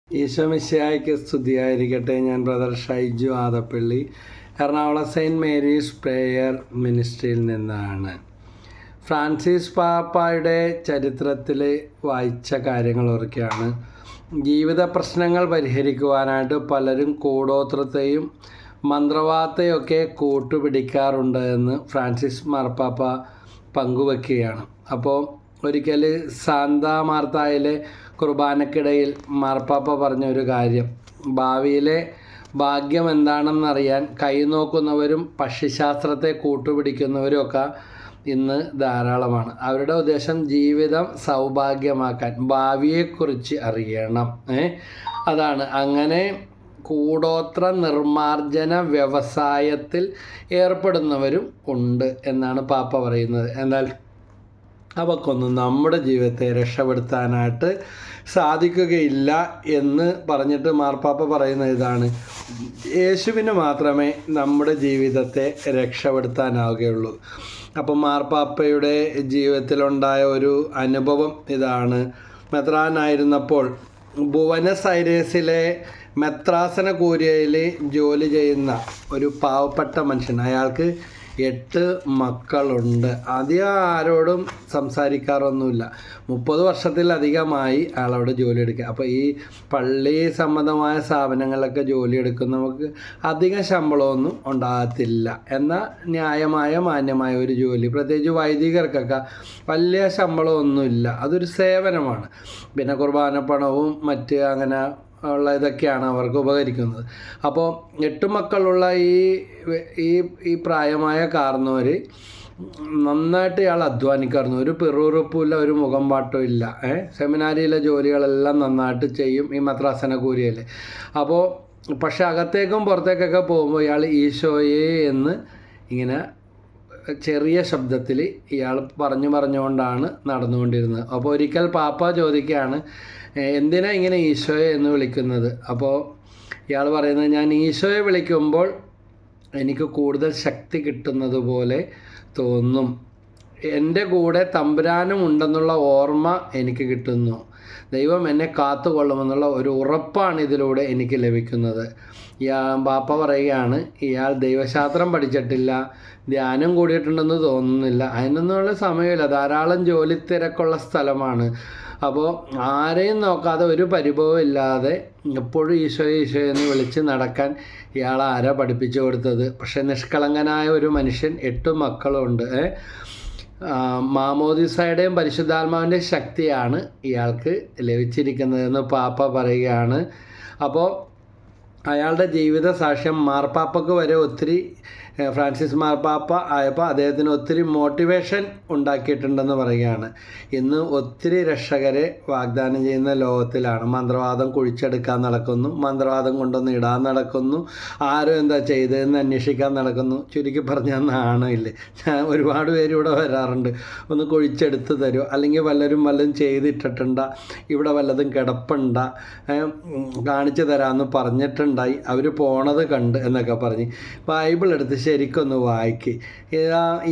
ഈശോമിശിഹായ്ക്ക് സ്തുതിയായിരിക്കട്ടെ. ഞാൻ brother Shaiju Adappally, Ernakulam saint Mary's prayer മിനിസ്ട്രിയിൽ നിന്നാണ്. ഫ്രാൻസിസ് പാപ്പായുടെ ചരിത്രത്തിൽ വായിച്ച കാര്യങ്ങളൊക്കെയാണ്. ജീവിത പ്രശ്നങ്ങൾ പരിഹരിക്കുവാനായിട്ട് പലരും കൂടോത്രത്തെയും മന്ത്രവാദത്തെയൊക്കെ കൂട്ടുപിടിക്കാറുണ്ട് എന്ന് ഫ്രാൻസിസ് മാർപ്പാപ്പ പങ്കുവെക്കുകയാണ്. അപ്പോൾ ഒരിക്കൽ സാന്താ മാർത്തായിലെ കുർബാനക്കിടയിൽ മാർപ്പാപ്പ പറഞ്ഞ ഒരു കാര്യം, ഭാവിയിലെ ഭാഗ്യം എന്താണെന്നറിയാൻ കൈ നോക്കുന്നവരും പക്ഷിശാസ്ത്രത്തെ കൂട്ടുപിടിക്കുന്നവരും ഒക്കെ ഇന്ന് ധാരാളമാണ്. അവരുടെ ഉദ്ദേശം ജീവിതം സൗഭാഗ്യമാക്കാൻ, ഭാവിയെക്കുറിച്ച് അറിയണം. അതാണ്. അങ്ങനെ കൂടോത്ര നിർമ്മാർജ്ജന വ്യവസായത്തിൽ ഏർപ്പെടുന്നവരും ഉണ്ട് എന്നാണ് പാപ്പ പറയുന്നത്. എന്നാൽ അവക്കൊന്നും നമ്മുടെ ജീവിതത്തെ രക്ഷപ്പെടുത്താനായിട്ട് സാധിക്കുകയില്ല എന്ന് പറഞ്ഞിട്ട് മാർപ്പാപ്പ പറയുന്ന ഇതാണ്: യേശുവിന് മാത്രമേ നമ്മുടെ ജീവിതത്തെ രക്ഷപ്പെടുത്താനാവുകയുള്ളൂ. അപ്പം മാർപ്പാപ്പയുടെ ജീവിതത്തിലുണ്ടായ ഒരു അനുഭവം ഇതാണ്. മെത്രാനായിരുന്നപ്പോൾ ബുവനസ് ഐരേസിലെ മെത്രാസന കൂരിയയിൽ ജോലി ചെയ്യുന്ന ഒരു പാവപ്പെട്ട മനുഷ്യൻ, അയാൾക്ക് 8 മക്കളുണ്ട്. അധികം ആരോടും സംസാരിക്കാറൊന്നുമില്ല. 30 വർഷത്തിലധികമായി അയാളവിടെ ജോലി എടുക്കുക. അപ്പോൾ ഈ പള്ളി സംബന്ധമായ സ്ഥാപനങ്ങളിലൊക്കെ ജോലി എടുക്കുന്നവർക്ക് അധികം ശമ്പളമൊന്നും ഉണ്ടാകത്തില്ല. എന്നാൽ ന്യായമായ മാന്യമായ ഒരു ജോലി, പ്രത്യേകിച്ച് വൈദികർക്കൊക്കെ വലിയ ശമ്പളമൊന്നുമില്ല. അതൊരു സേവനമാണ്. പിന്നെ കുർബാന പണവും മറ്റ് അങ്ങനെ ഉള്ള ഇതൊക്കെയാണ് അവർക്ക് ഉപകരിക്കുന്നത്. അപ്പോൾ 8 മക്കളുള്ള ഈ പ്രായമായ കാർന്നവർ നന്നായിട്ട് ഇയാൾ അധ്വാനിക്കാറുന്നു. ഒരു പിറുപിറുപ്പില്ല, ഒരു മുഖം പാട്ടും ഇല്ല. സെമിനാരിയിലെ ജോലികളെല്ലാം നന്നായിട്ട് ചെയ്യും ഈ മെത്രാസന കൂരിയയിൽ. അപ്പോൾ പക്ഷെ അകത്തേക്കും പുറത്തേക്കൊക്കെ പോകുമ്പോൾ ഇയാൾ ഈശോയെ എന്ന് ഇങ്ങനെ ചെറിയ ശബ്ദത്തിൽ ഇയാൾ പറഞ്ഞുകൊണ്ടാണ് നടന്നുകൊണ്ടിരുന്നത്. അപ്പോൾ ഒരിക്കൽ പാപ്പ ചോദിക്കുകയാണ്, എന്തിനാ ഇങ്ങനെ ഈശോയെ എന്ന് വിളിക്കുന്നത്? അപ്പോൾ ഇയാൾ പറയുന്നത്, ഞാൻ ഈശോയെ വിളിക്കുമ്പോൾ എനിക്ക് കൂടുതൽ ശക്തി കിട്ടുന്നത് പോലെ തോന്നും. എൻ്റെ കൂടെ തമ്പുരാനും ഉണ്ടെന്നുള്ള ഓർമ്മ എനിക്ക് കിട്ടുന്നു. ദൈവം എന്നെ കാത്തുകൊള്ളുമെന്നുള്ള ഒരു ഉറപ്പാണ് ഇതിലൂടെ എനിക്ക് ലഭിക്കുന്നത്. പാപ്പ പറയുകയാണ്, ഇയാൾ ദൈവശാസ്ത്രം പഠിച്ചിട്ടില്ല, ധ്യാനം കൂടിയിട്ടുണ്ടെന്ന് തോന്നുന്നില്ല, അതിനൊന്നുള്ള സമയമില്ല, ധാരാളം ജോലി തിരക്കുള്ള സ്ഥലമാണ്. അപ്പോൾ ആരെയും നോക്കാതെ, ഒരു പരിഭവം ഇല്ലാതെ എപ്പോഴും ഈശോയെ എന്ന് വിളിച്ച് നടക്കാൻ ഇയാൾ ആരാ പഠിപ്പിച്ചു കൊടുത്തത്? പക്ഷേ നിഷ്കളങ്കനായ ഒരു മനുഷ്യൻ, 8 മക്കളുണ്ട്. മാമോദിസയുടെയും പരിശുദ്ധാത്മാവിൻ്റെ ശക്തിയാണ് ഇയാൾക്ക് ലഭിച്ചിരിക്കുന്നതെന്ന് പാപ്പ പറയുകയാണ്. അപ്പോൾ അയാളുടെ ജീവിത സാക്ഷ്യം മാർപ്പാപ്പക്ക് വരെ ഒത്തിരി, ഫ്രാൻസിസ് മാർപ്പാപ്പ ആയപ്പോൾ അദ്ദേഹത്തിന് ഒത്തിരി മോട്ടിവേഷൻ ഉണ്ടാക്കിയിട്ടുണ്ടെന്ന് പറയുകയാണ്. ഇന്ന് ഒത്തിരി രക്ഷകരെ വാഗ്ദാനം ചെയ്യുന്ന ലോകത്തിലാണ്. മന്ത്രവാദം കുഴിച്ചെടുക്കാൻ നടക്കുന്നു, മന്ത്രവാദം കൊണ്ടൊന്ന് ഇടാൻ നടക്കുന്നു, ആരും എന്താ ചെയ്തതെന്ന് അന്വേഷിക്കാൻ നടക്കുന്നു. ചുരുക്കി പറഞ്ഞാൽ നാണമില്ലേ? ഞാൻ ഒരുപാട് പേര് ഇവിടെ വരാറുണ്ട്, ഒന്ന് കുഴിച്ചെടുത്ത് തരുമോ, അല്ലെങ്കിൽ വല്ലതും ചെയ്തിട്ടിട്ടുണ്ട, ഇവിടെ വല്ലതും കിടപ്പുണ്ട, കാണിച്ചു തരാമെന്ന് പറഞ്ഞിട്ടുണ്ടായി, അവർ പോണത് കണ്ട് എന്നൊക്കെ പറഞ്ഞ് ബൈബിൾ എടുത്ത് ശരിക്കൊന്ന് വായിക്ക്.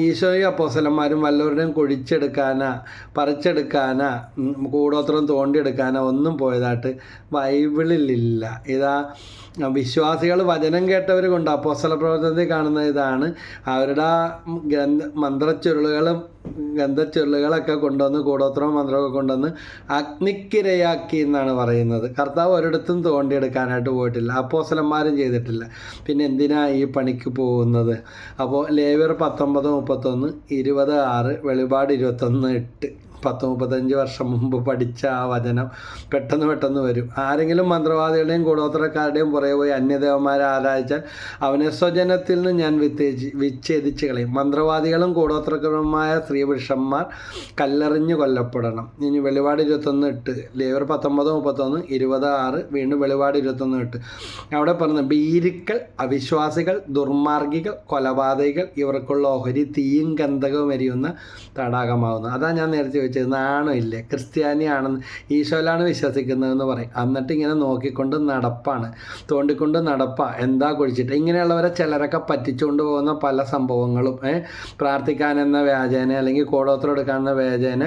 ഈശോയും അപ്പോസ്തലന്മാരും വല്ലവരുടെയും കുഴിച്ചെടുക്കാനാ, പറിച്ചെടുക്കാനാ, കൂടോത്രം തോണ്ടിയെടുക്കാനോ ഒന്നും പോയതായിട്ട് ബൈബിളിലില്ല. വിശ്വാസികൾ വചനം കേട്ടവർ കൊണ്ട് അപ്പോസ്തല പ്രവർത്തനത്തിൽ കാണുന്ന ഇതാണ്. അവരുടെ മന്ത്രച്ചുരുളുകളും ഗന്ധച്ചുരുളുകളൊക്കെ കൊണ്ടുവന്ന്, കൂടോത്രവും മന്ത്രമൊക്കെ കൊണ്ടുവന്ന് അഗ്നിക്കിരയാക്കി എന്നാണ് പറയുന്നത്. കർത്താവ് ഒരിടത്തും തോണ്ടിയെടുക്കാനായിട്ട് പോയിട്ടില്ല, അപ്പോസ്തലന്മാരും ചെയ്തിട്ടില്ല. പിന്നെ എന്തിനാ ഈ പണിക്ക് പോകുന്നത്? അപ്പോൾ ലേവ്യർ 19:31, 20:6, വെളിപാട് 21:8, 10-35 വർഷം മുമ്പ് പഠിച്ച ആ വചനം പെട്ടെന്ന് വരും. ആരെങ്കിലും മന്ത്രവാദികളുടെയും കൂടോത്രക്കാരുടെയും പുറകെ പോയി അന്യദേവന്മാരെ ആരാധിച്ചാൽ അവനെ സ്വജനത്തിൽ നിന്ന് ഞാൻ വിച്ഛേദിച്ച് കളയും. മന്ത്രവാദികളും കൂടോത്രക്കാരുമായ സ്ത്രീ പുരുഷന്മാർ കല്ലെറിഞ്ഞ് കൊല്ലപ്പെടണം. ഇനി വെളിപാട് 21:8, ലേവ്യർ 19:31, 20:6, വീണ്ടും വെളിപാട് 21:8. അവിടെ പറഞ്ഞ ഭീരുക്കൾ, അവിശ്വാസികൾ, ദുർമാർഗികൾ, കൊലപാതകികൾ, ഇവർക്കുള്ള ഓഹരി തീയും ഗന്ധകവും എരിയുന്ന തടാകമാകുന്നു. അതാ ഞാൻ നേരത്തെ ചോദിച്ചത്, ചെയ്ത് നാണോ ഇല്ലേ, ക്രിസ്ത്യാനിയാണെന്ന് ഈശോയിലാണ് വിശ്വസിക്കുന്നതെന്ന് പറയും. എന്നിട്ട് ഇങ്ങനെ നോക്കിക്കൊണ്ട് നടപ്പാണ്, തോണ്ടിക്കൊണ്ട് നടപ്പാ, എന്താ കുഴിച്ചിട്ട്. ഇങ്ങനെയുള്ളവരെ ചിലരൊക്കെ പറ്റിച്ചുകൊണ്ട് പോകുന്ന പല സംഭവങ്ങളും പ്രാർത്ഥിക്കാനെന്ന വ്യാജേന അല്ലെങ്കിൽ കൂടോത്രം എടുക്കാനെന്ന വ്യാജേന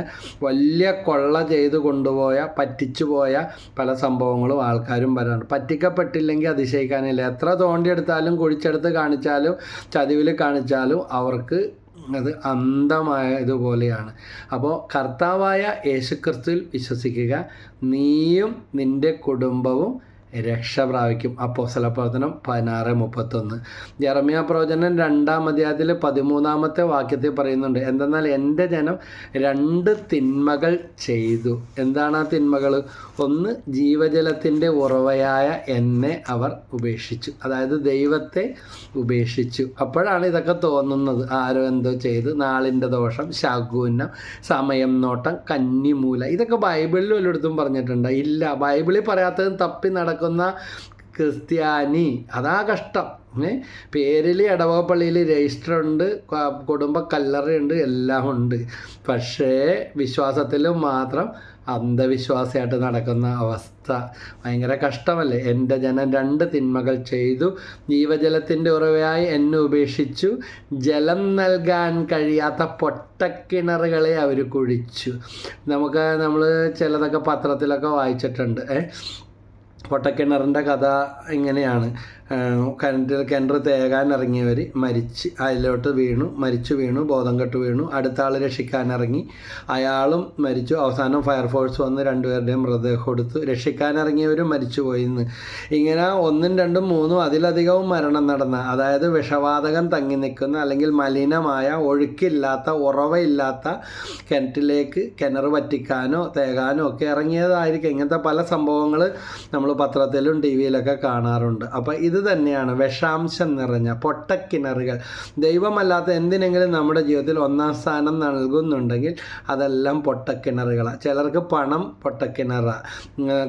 വലിയ കൊള്ള ചെയ്ത് കൊണ്ടുപോയ പറ്റിച്ചു പോയ പല സംഭവങ്ങളും ആൾക്കാരും വരാറുണ്ട്. പറ്റിക്കപ്പെട്ടില്ലെങ്കിൽ അതിശയിക്കാനില്ല. എത്ര തോണ്ടിയെടുത്താലും കുഴിച്ചെടുത്ത് കാണിച്ചാലും ചതിവിൽ കാണിച്ചാലും അവർക്ക് അത് അന്ധമായ ഇതുപോലെയാണ്. അപ്പോൾ കർത്താവായ യേശുക്രിസ്തുവിൽ വിശ്വസിക്കുക, നീയും നിൻ്റെ കുടുംബവും രക്ഷ പ്രാപിക്കും. അപ്പോസ്തല പ്രവർത്തനം 16:31. യെരമ്യാ പ്രവചനം 2-ാം അധ്യായത്തിൽ 13-ാമത്തെ വാക്യത്തിൽ പറയുന്നുണ്ട്, എന്തെന്നാൽ എൻ്റെ ജനം 2 തിന്മകൾ ചെയ്തു. എന്താണ് ആ തിന്മകൾ? ഒന്ന്, ജീവജലത്തിൻ്റെ ഉറവയായ എന്നെ അവർ ഉപേക്ഷിച്ചു, അതായത് ദൈവത്തെ ഉപേക്ഷിച്ചു. അപ്പോഴാണ് ഇതൊക്കെ തോന്നുന്നത്. ആരോ എന്തോ ചെയ്ത്, നാളിൻ്റെ ദോഷം, ശകുനം, സമയം നോട്ടം, കന്നിമൂല, ഇതൊക്കെ ബൈബിളിൽ വല്ലയിടത്തും പറഞ്ഞിട്ടുണ്ട്? ഇല്ല. ബൈബിളിൽ പറയാത്തതും തപ്പി നടക്കുന്ന ക്രിസ്ത്യാനി, അതാ കഷ്ടം. പേരിൽ ഇടവക പള്ളിയിൽ രജിസ്റ്റർ ഉണ്ട്, കുടുംബ കല്ലറയുണ്ട്, എല്ലാം ഉണ്ട്. പക്ഷേ വിശ്വാസത്തിലും മാത്രം അന്ധവിശ്വാസിയായിട്ട് നടക്കുന്ന അവസ്ഥ ഭയങ്കര കഷ്ടമല്ലേ? എൻ്റെ ജനം 2 തിന്മകൾ ചെയ്തു, ജീവജലത്തിൻ്റെ ഉറവയായി എന്നെ ഉപേക്ഷിച്ചു, ജലം നൽകാൻ കഴിയാത്ത പൊട്ടക്കിണറുകളെ അവർ കുഴിച്ചു. നമ്മൾ ചിലതൊക്കെ പത്രത്തിലൊക്കെ വായിച്ചിട്ടുണ്ട്. പൊട്ടക്കിണറിൻ്റെ കഥ ഇങ്ങനെയാണ്. കിണർ തേകാൻ ഇറങ്ങിയവർ മരിച്ച് അതിലോട്ട് മരിച്ചു വീണു, ബോധം കെട്ട് വീണു. അടുത്ത ആൾ രക്ഷിക്കാനിറങ്ങി, അയാളും മരിച്ചു. അവസാനം ഫയർഫോഴ്സ് വന്ന് 2 പേരുടെയും മൃതദേഹം കൊടുത്തു. രക്ഷിക്കാനിറങ്ങിയവരും മരിച്ചു പോയിന്ന്. ഇങ്ങനെ 1, 2, 3 അതിലധികവും മരണം നടന്ന, അതായത് വിഷവാതകം തങ്ങി നിൽക്കുന്ന അല്ലെങ്കിൽ മലിനമായ ഒഴുക്കില്ലാത്ത ഉറവയില്ലാത്ത കിണറ്റിലേക്ക് കിണർ വറ്റിക്കാനോ തേകാനോ ഒക്കെ ഇറങ്ങിയതായിരിക്കും. ഇങ്ങനത്തെ പല സംഭവങ്ങൾ നമ്മൾ പത്രത്തിലും ടി വിയിലൊക്കെ കാണാറുണ്ട്. അപ്പോൾ ഇത് തന്നെയാണ് വിഷാംശം നിറഞ്ഞ പൊട്ടക്കിണറുകൾ. ദൈവമല്ലാത്ത എന്തിനെങ്കിലും നമ്മുടെ ജീവിതത്തിൽ 1-ാം സ്ഥാനം നൽകുന്നുണ്ടെങ്കിൽ അതെല്ലാം പൊട്ടക്കിണറുകളാണ്. ചിലർക്ക് പണം പൊട്ടക്കിണറാണ്.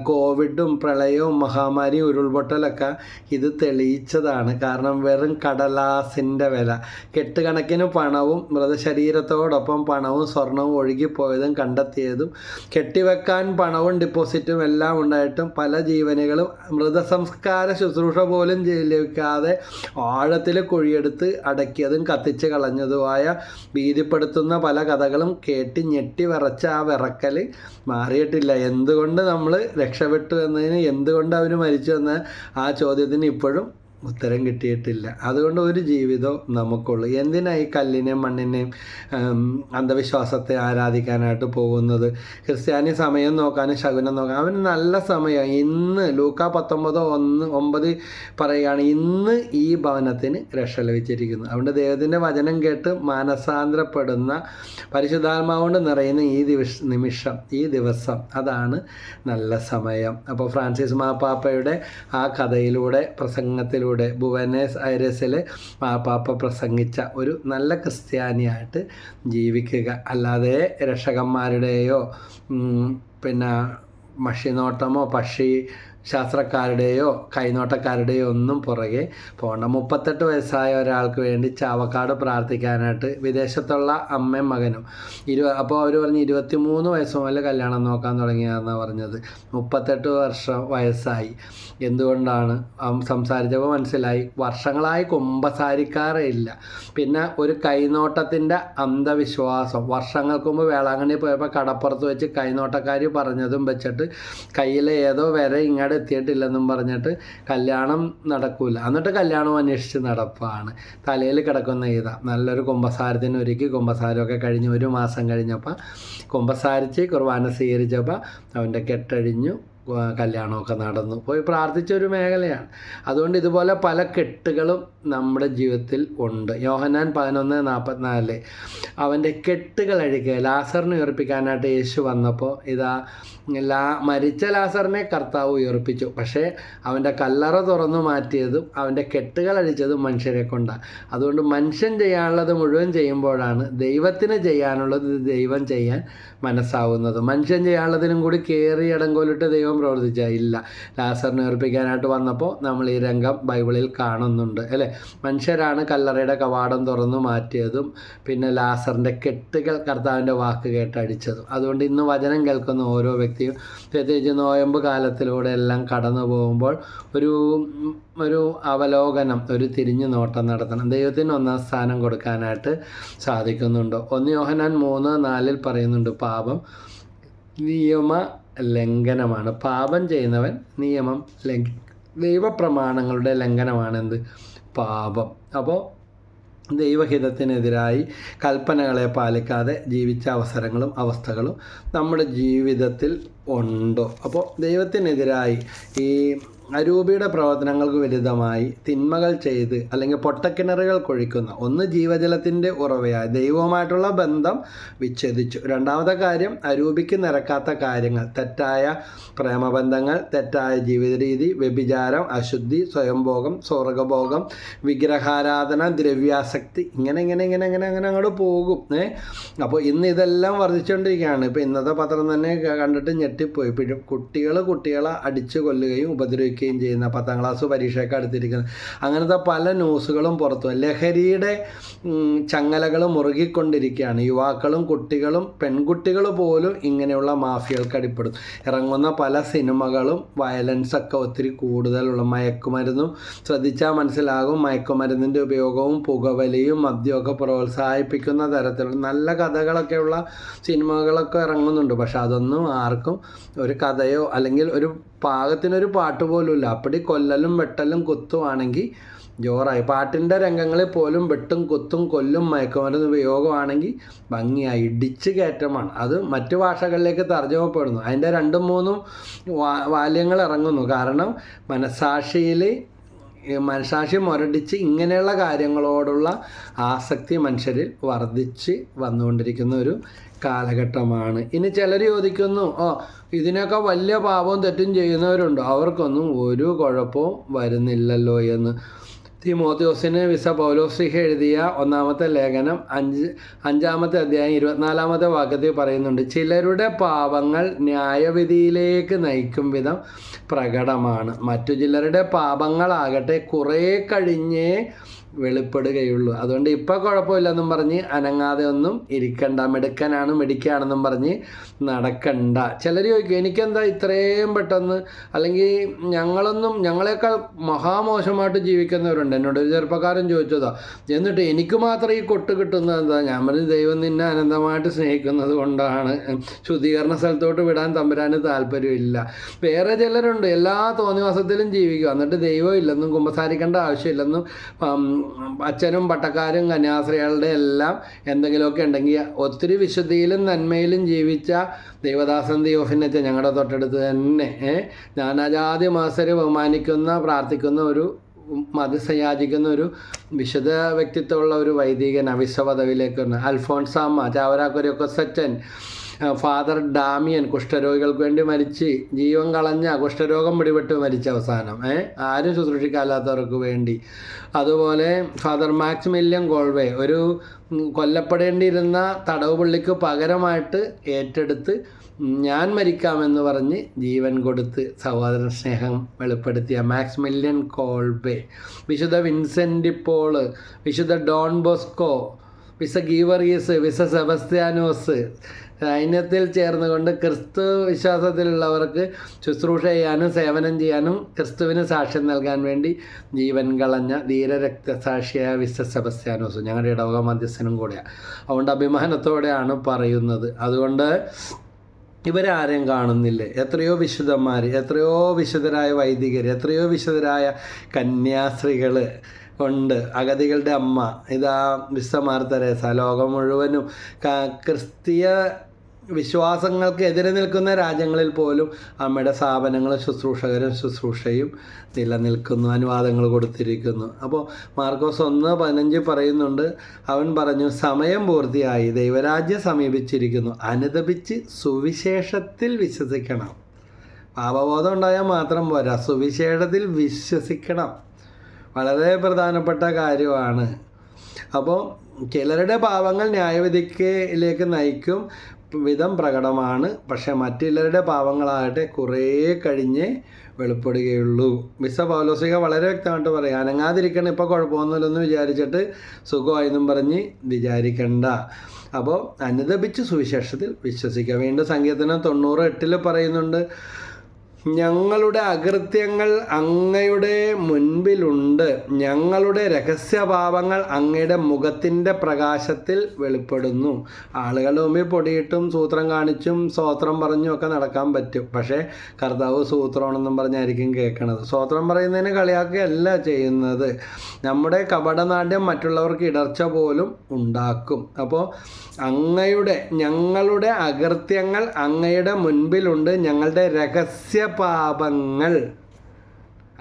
കോവിഡും പ്രളയവും മഹാമാരിയും ഉരുൾപൊട്ടലൊക്കെ ഇത് തെളിയിച്ചതാണ്. കാരണം വെറും കടലാസിൻ്റെ വില, കെട്ടുകണക്കിന് പണവും മൃതശരീരത്തോടൊപ്പം പണവും സ്വർണവും ഒഴുകിപ്പോയതും കണ്ടെത്തിയതും, കെട്ടിവെക്കാൻ പണവും ഡിപ്പോസിറ്റും എല്ലാം ഉണ്ടായിട്ടും പല ജീവനുകളും മൃതസംസ്കാര ശുശ്രൂഷ പോലും ലഭിക്കാതെ ആഴത്തിൽ കുഴിയെടുത്ത് അടക്കിയതും കത്തിച്ച് കളഞ്ഞതുമായ ഭീതിപ്പെടുത്തുന്ന പല കഥകളും കേട്ട് ഞെട്ടി വിറച്ച ആ വിറക്കൽ മാറിയിട്ടില്ല. എന്തുകൊണ്ട് നമ്മൾ രക്ഷപ്പെട്ടു എന്നതിന്, എന്തുകൊണ്ട് അവർ മരിച്ചു എന്ന ആ ചോദ്യത്തിന് ഇപ്പോഴും ഉത്തരം കിട്ടിയിട്ടില്ല. അതുകൊണ്ട് ഒരു ജീവിതം നമുക്കുള്ളൂ. എന്തിനാ ഈ കല്ലിനെയും മണ്ണിനെയും അന്ധവിശ്വാസത്തെ ആരാധിക്കാനായിട്ട് പോകുന്നത്? ക്രിസ്ത്യാനി സമയം നോക്കാനും ശകുനം നോക്കാനും അവന് നല്ല സമയം. ഇന്ന് ലൂക്കാ 19:9 പറയുകയാണ്, ഇന്ന് ഈ ഭവനത്തിന് രക്ഷ ലഭിച്ചിരിക്കുന്നു. അതുകൊണ്ട് ദൈവത്തിൻ്റെ വചനം കേട്ട് മാനസാന്തരപ്പെടുന്ന, പരിശുദ്ധാത്മാവുകൊണ്ട് നിറയുന്ന ഈ ദിവസം അതാണ് നല്ല സമയം. അപ്പോൾ ഫ്രാൻസിസ് മാർപ്പാപ്പയുടെ ആ കഥയിലൂടെ, പ്രസംഗത്തിലൂടെ, ബുവനേസ് ഐരസിൽ മാർപ്പാപ്പ പ്രസംഗിച്ച ഒരു നല്ല ക്രിസ്ത്യാനിയായിട്ട് ജീവിക്കുക. അല്ലാതെ രക്ഷകന്മാരുടെയോ പിന്നെ മഷിനോട്ടമോ പക്ഷി ശാസ്ത്രക്കാരുടെയോ കൈനോട്ടക്കാരുടെയോ ഒന്നും പുറകെ പോകണ്ട. 38 വയസ്സായ ഒരാൾക്ക് വേണ്ടി ചാവക്കാട് പ്രാർത്ഥിക്കാനായിട്ട് വിദേശത്തുള്ള അമ്മയും മകനും അപ്പോൾ അവർ പറഞ്ഞ് 23 വയസ്സ് മുതൽ കല്യാണം നോക്കാൻ തുടങ്ങിയതെന്നാണ് പറഞ്ഞത്. 38 വയസ്സായി. എന്തുകൊണ്ടാണ്? സംസാരിച്ചപ്പോൾ മനസ്സിലായി, വർഷങ്ങളായി കുമ്പസാരിക്കാറേ ഇല്ല. പിന്നെ ഒരു കൈനോട്ടത്തിൻ്റെ അന്ധവിശ്വാസം. വർഷങ്ങൾക്ക് മുമ്പ് വേളാങ്കണ്ണി പോയപ്പോൾ കടപ്പുറത്ത് വെച്ച് കൈനോട്ടക്കാർ പറഞ്ഞതും വെച്ചിട്ട് കയ്യിലെ ഏതോ വരെ ഇങ്ങോട്ട് എത്തിയിട്ടില്ലെന്നും പറഞ്ഞിട്ട് കല്യാണം നടക്കൂല. എന്നിട്ട് കല്യാണം അന്വേഷിച്ച് നടപ്പാണ്. തലയിൽ കിടക്കുന്ന നല്ലൊരു കുമ്പസാരത്തിന് ഒരുക്കി, കുമ്പസാരമൊക്കെ കഴിഞ്ഞ് 1 മാസം കഴിഞ്ഞപ്പോൾ കുമ്പസാരിച്ച് കുർബാന സ്വീകരിച്ചപ്പോൾ അവൻ്റെ കെട്ടഴിഞ്ഞു, കല്യാണമൊക്കെ നടന്നു. പോയി പ്രാർത്ഥിച്ചൊരു മേഖലയാണ്. അതുകൊണ്ട് ഇതുപോലെ പല കെട്ടുകളും നമ്മുടെ ജീവിതത്തിൽ ഉണ്ട്. യോഹന്നാൻ 11:44 അവൻ്റെ കെട്ടുകൾ അഴിക്കുക. ലാസറിനെ ഉയർപ്പിക്കാനായിട്ട് യേശു വന്നപ്പോൾ മരിച്ച ലാസറിനെ കർത്താവ് ഉയർപ്പിച്ചു. പക്ഷേ അവൻ്റെ കല്ലറ തുറന്നു മാറ്റിയതും അവൻ്റെ കെട്ടുകൾ അഴിച്ചതും മനുഷ്യരെ കൊണ്ടാണ്. അതുകൊണ്ട് മനുഷ്യൻ ചെയ്യാനുള്ളത് മുഴുവൻ ചെയ്യുമ്പോഴാണ് ദൈവത്തിന് ചെയ്യാനുള്ളത് ദൈവം ചെയ്യാൻ മനസ്സാവുന്നത്. മനുഷ്യൻ ചെയ്യാനുള്ളതിനും കൂടി കയറി ഇടങ്കോലിട്ട് ദൈവം പ്രവർത്തിച്ച ഇല്ല. ലാസറിനെ ഉയർപ്പിക്കാനായിട്ട് വന്നപ്പോൾ നമ്മൾ ഈ രംഗം ബൈബിളിൽ കാണുന്നുണ്ട് അല്ലേ. മനുഷ്യരാണ് കല്ലറയുടെ കവാടം തുറന്നു മാറ്റിയതും പിന്നെ ലാസറിൻ്റെ കെട്ടുകൾ കർത്താവിൻ്റെ വാക്ക് കേട്ടടിച്ചതും. അതുകൊണ്ട് ഇന്ന് വചനം കേൾക്കുന്ന ഓരോ വ്യക്തിയും പ്രത്യേകിച്ച് നോയമ്പ് കാലത്തിലൂടെ എല്ലാം കടന്നു പോകുമ്പോൾ ഒരു അവലോകനം, ഒരു തിരിഞ്ഞു നോട്ടം നടത്തണം. ദൈവത്തിന് ഒന്നാം സ്ഥാനം കൊടുക്കാനായിട്ട് സാധിക്കുന്നുണ്ടോ? 1 യോഹന്നാൻ 3:4 പറയുന്നുണ്ട്, പാപം നിയമ ലംഘനമാണ്. പാപം ചെയ്യുന്നവൻ നിയമം ദൈവപ്രമാണങ്ങളുടെ ലംഘനമാണെന്ത്? പാപം. അപ്പോൾ ദൈവഹിതത്തിനെതിരായി കൽപ്പനകളെ പാലിക്കാതെ ജീവിച്ച അവസരങ്ങളും അവസ്ഥകളും നമ്മുടെ ജീവിതത്തിൽ ഉണ്ടോ? അപ്പോൾ ദൈവത്തിനെതിരായി ഈ അരൂപിയുടെ പ്രവർത്തനങ്ങൾക്ക് വിരുദ്ധമായി തിന്മകൾ ചെയ്ത് അല്ലെങ്കിൽ പൊട്ടക്കിണറുകൾ കൊഴിക്കുന്ന ഒന്ന് ജീവജലത്തിൻ്റെ ഉറവയായ ദൈവവുമായിട്ടുള്ള ബന്ധം വിച്ഛേദിച്ചു. രണ്ടാമത്തെ കാര്യം അരൂപിക്ക് നിരക്കാത്ത കാര്യങ്ങൾ, തെറ്റായ പ്രേമബന്ധങ്ങൾ, തെറ്റായ ജീവിത രീതി, വ്യഭിചാരം, അശുദ്ധി, സ്വയംഭോഗം, സ്വർഗഭോഗം, വിഗ്രഹാരാധന, ദ്രവ്യാസക്തി, ഇങ്ങനെ അങ്ങോട്ട് പോകും. അപ്പോൾ ഇന്ന് ഇതെല്ലാം വർദ്ധിച്ചുകൊണ്ടിരിക്കുകയാണ്. ഇപ്പോൾ ഇന്നത്തെ പത്രം തന്നെ കണ്ടിട്ട് ഞെട്ടിപ്പോയി. കുട്ടികളെ അടിച്ചു കൊല്ലുകയും ഉപദ്രവിക്കുകയും ചെയ്യുന്ന 10ാം ക്ലാസ് പരീക്ഷയൊക്കെ അടുത്തിരിക്കുന്നത്, അങ്ങനത്തെ പല ന്യൂസുകളും പുറത്തു. ലഹരിയുടെ ചങ്ങലകൾ മുറുകിക്കൊണ്ടിരിക്കുകയാണ്. യുവാക്കളും കുട്ടികളും പെൺകുട്ടികൾ പോലും ഇങ്ങനെയുള്ള മാഫിയകൾക്ക് അടിപ്പെടും. ഇറങ്ങുന്ന പല സിനിമകളും വയലൻസൊക്കെ ഒത്തിരി കൂടുതലുള്ള, മയക്കുമരുന്നും ശ്രദ്ധിച്ചാൽ മനസ്സിലാകും. മയക്കുമരുന്നിൻ്റെ ഉപയോഗവും പുകവലിയും മദ്യമൊക്കെ പ്രോത്സാഹിപ്പിക്കുന്ന തരത്തിലുള്ള നല്ല കഥകളൊക്കെയുള്ള സിനിമകളൊക്കെ ഇറങ്ങുന്നുണ്ട്. പക്ഷെ അതൊന്നും ആർക്കും ഒരു കഥയോ അല്ലെങ്കിൽ ഒരു പാകത്തിനൊരു പാട്ട് പോലും ഇല്ല. അപ്പടി കൊല്ലലും വെട്ടലും കുത്തുവാണെങ്കിൽ ജോറായി. പാട്ടിൻ്റെ രംഗങ്ങളിൽ പോലും വെട്ടും കുത്തും കൊല്ലും മയക്കുമരുന്ന് ഉപയോഗമാണെങ്കിൽ ഭംഗിയായി ഇടിച്ച് കയറ്റമാണ്. അത് മറ്റു ഭാഷകളിലേക്ക് തർജ്ജമപ്പെടുന്നു. അതിൻ്റെ 2-3 വാല്യങ്ങൾ ഇറങ്ങുന്നു. കാരണം മനസാക്ഷി മുരടിച്ച് ഇങ്ങനെയുള്ള കാര്യങ്ങളോടുള്ള ആസക്തി മനുഷ്യരിൽ വർദ്ധിച്ച് വന്നുകൊണ്ടിരിക്കുന്ന ഒരു കാലഘട്ടമാണ്. ഇനി ചിലർ ചോദിക്കുന്നു, ഇതിനൊക്കെ വലിയ പാപവും തെറ്റും ചെയ്യുന്നവരുണ്ടോ? അവർക്കൊന്നും ഒരു കുഴപ്പവും വരുന്നില്ലല്ലോ എന്ന്. തിമോത്തിയോസിന് പൗലോസ്ലീഹ എഴുതിയ 1-ാമത്തെ ലേഖനം 5-ാമത്തെ അധ്യായം 24-ാമത്തെ വാക്യത്തിൽ പറയുന്നുണ്ട്, ചിലരുടെ പാപങ്ങൾ ന്യായവിധിയിലേക്ക് നയിക്കും വിധം പ്രകടമാണ്, മറ്റു ചിലരുടെ പാപങ്ങളാകട്ടെ കുറേ കഴിഞ്ഞേ വെളിപ്പെടുകയുള്ളൂ. അതുകൊണ്ട് ഇപ്പോൾ കുഴപ്പമില്ലെന്നും പറഞ്ഞ് അനങ്ങാതെ ഒന്നും ഇരിക്കണ്ട, മിടുക്കാണെന്നും പറഞ്ഞ് നടക്കണ്ട. ചിലർ ചോദിക്കും, എനിക്കെന്താ ഇത്രയും പെട്ടെന്ന്, അല്ലെങ്കിൽ ഞങ്ങളെക്കാൾ മഹാമോശമായിട്ട് ജീവിക്കുന്നവരുണ്ട്. എന്നോട് ഒരു ചെറുപ്പക്കാരൻ ചോദിച്ചതാ, എന്നിട്ട് എനിക്ക് മാത്രം ഈ കൊട്ട് കിട്ടുന്നത് എന്താ? ഞാൻ പറഞ്ഞു, ദൈവം നിന്നെ അനന്തമായിട്ട് സ്നേഹിക്കുന്നത് കൊണ്ടാണ്. ശുദ്ധീകരണ സ്ഥലത്തോട്ട് വിടാൻ തമ്പുരാന് താല്പര്യമില്ല. വേറെ ചിലരുണ്ട് എല്ലാ തോന്നിവാസത്തിലും ജീവിക്കുക, എന്നിട്ട് ദൈവം ഇല്ലെന്നും കുമ്പസാരിക്കേണ്ട ആവശ്യമില്ലെന്നും അച്ഛനും പട്ടക്കാരും കന്യാസ്ത്രീകളുടെ എല്ലാം എന്തെങ്കിലുമൊക്കെ ഉണ്ടെങ്കിൽ ഒത്തിരി വിശുദ്ധിയിലും നന്മയിലും ജീവിച്ച ദൈവദാസൻ തിയോഫിനച്ചൻ ഞങ്ങളുടെ തൊട്ടടുത്ത് തന്നെ നാനാജാതി മതസ്ഥരെ ബഹുമാനിക്കുന്ന പ്രാർത്ഥിക്കുന്ന ഒരു മതസയാചിക്കുന്ന ഒരു വിശുദ്ധ വ്യക്തിത്വമുള്ള ഒരു വൈദികൻ അവിശ്വ പദവിയിലേക്ക് വന്നു. അൽഫോൺസാമ്മ ചാവരാക്കൊരൊക്കസച്ചൻ, ഫാദർ ഡാമിയൻ കുഷ്ഠരോഗികൾക്ക് വേണ്ടി മരിച്ച് ജീവൻ കളഞ്ഞ കുഷ്ഠരോഗം പിടിപെട്ട് മരിച്ച അവസാനം ആരും ശുശ്രൂഷിക്കാല്ലാത്തവർക്ക് വേണ്ടി. അതുപോലെ ഫാദർ മാക്സിമില്യൻ കോൾവേ ഒരു കൊല്ലപ്പെടേണ്ടിയിരുന്ന തടവ് പുള്ളിക്ക് പകരമായിട്ട് ഏറ്റെടുത്ത് ഞാൻ മരിക്കാമെന്ന് പറഞ്ഞ് ജീവൻ കൊടുത്ത് സഹോദര സ്നേഹം വെളിപ്പെടുത്തിയ മാക്സിമില്യൻ കോൾവേ, വിശുദ്ധ വിൻസെൻ്റ് പോള്, വിശുദ്ധ ഡോൺ ബോസ്കോ, വിശുദ്ധ ഗീവറീസ്, വിശുദ്ധ സെബസ്ത്യാനോസ് സൈന്യത്തിൽ ചേർന്നുകൊണ്ട് ക്രിസ്തു വിശ്വാസത്തിലുള്ളവർക്ക് ശുശ്രൂഷ ചെയ്യാനും സേവനം ചെയ്യാനും ക്രിസ്തുവിന് സാക്ഷ്യം നൽകാൻ വേണ്ടി ജീവൻ കളഞ്ഞ ധീരരക്തസാക്ഷിയായ വിശുദ്ധ സെബസ്ത്യാനോസ് ഞങ്ങളുടെ ഇടവക മധ്യസ്ഥനും കൂടെയാണ്. അതുകൊണ്ട് അഭിമാനത്തോടെയാണ് പറയുന്നത്. അതുകൊണ്ട് ഇവരാരെയും കാണുന്നില്ലേ? എത്രയോ വിശുദ്ധന്മാർ, എത്രയോ വിശുദ്ധരായ വൈദികർ, എത്രയോ വിശുദ്ധരായ കന്യാസ്ത്രീകൾ ഉണ്ട്. അഗതികളുടെ അമ്മ ഇതാ വിശുദ്ധ മാർ തെരേസ. ലോകം മുഴുവനും ക്രിസ്തീയ വിശ്വാസങ്ങൾക്ക് എതിരെ നിൽക്കുന്ന രാജ്യങ്ങളിൽ പോലും അമ്മയുടെ സ്ഥാപനങ്ങളും ശുശ്രൂഷയും നിലനിൽക്കുന്നു, അനുവാദങ്ങൾ കൊടുത്തിരിക്കുന്നു. അപ്പോൾ മാർക്കോസ് 1:15 പറയുന്നുണ്ട്, അവൻ പറഞ്ഞു, സമയം പൂർത്തിയായി, ദൈവരാജ്യം സമീപിച്ചിരിക്കുന്നു, അനുതപിച്ച് സുവിശേഷത്തിൽ വിശ്വസിക്കണം. പാപബോധം ഉണ്ടായാൽ മാത്രം പോരാ, സുവിശേഷത്തിൽ വിശ്വസിക്കണം. വളരെ പ്രധാനപ്പെട്ട കാര്യമാണ്. അപ്പോൾ ചിലരുടെ പാപങ്ങൾ ന്യായവിധിയിലേക്ക് നയിക്കും, വിധം പ്രകടമാണ്. പക്ഷേ മറ്റുള്ളവരുടെ പാപങ്ങളാകട്ടെ കുറേ കഴിഞ്ഞേ വെളിപ്പെടുകയുള്ളൂ. വിശുദ്ധ പൗലോസ്ലീഹ വളരെ വ്യക്തമായിട്ട് പറയും, അനങ്ങാതിരിക്കണം, ഇപ്പോൾ കുഴപ്പമൊന്നുമില്ലെന്ന് വിചാരിച്ചിട്ട് സുഖമായെന്നും പറഞ്ഞ് വിചാരിക്കണ്ട. അപ്പോൾ അനുദപിച്ച് സുവിശേഷത്തിൽ വിശ്വസിക്കുക. വീണ്ടും സങ്കീർത്തനം 90:8 പറയുന്നുണ്ട്, ഞങ്ങളുടെ അകൃത്യങ്ങൾ അങ്ങയുടെ മുൻപിലുണ്ട്, ഞങ്ങളുടെ രഹസ്യപാപങ്ങൾ അങ്ങയുടെ മുഖത്തിൻ്റെ പ്രകാശത്തിൽ വെളിപ്പെടുന്നു. ആളുകളുടെ മുമ്പിൽ പൊടിയിട്ടും സൂത്രം കാണിച്ചും സ്തോത്രം പറഞ്ഞും ഒക്കെ നടക്കാൻ പറ്റും. പക്ഷേ കർത്താവ് സൂത്രമാണെന്നും പറഞ്ഞായിരിക്കും കേൾക്കണത്. സ്തോത്രം പറയുന്നതിന് കളിയാക്കുകയല്ല ചെയ്യുന്നത്. നമ്മുടെ കപടനാട്യം മറ്റുള്ളവർക്ക് ഇടർച്ച പോലും ഉണ്ടാക്കും. അപ്പോൾ ഞങ്ങളുടെ അകൃത്യങ്ങൾ അങ്ങയുടെ മുൻപിലുണ്ട്, ഞങ്ങളുടെ രഹസ്യ പാപങ്ങൾ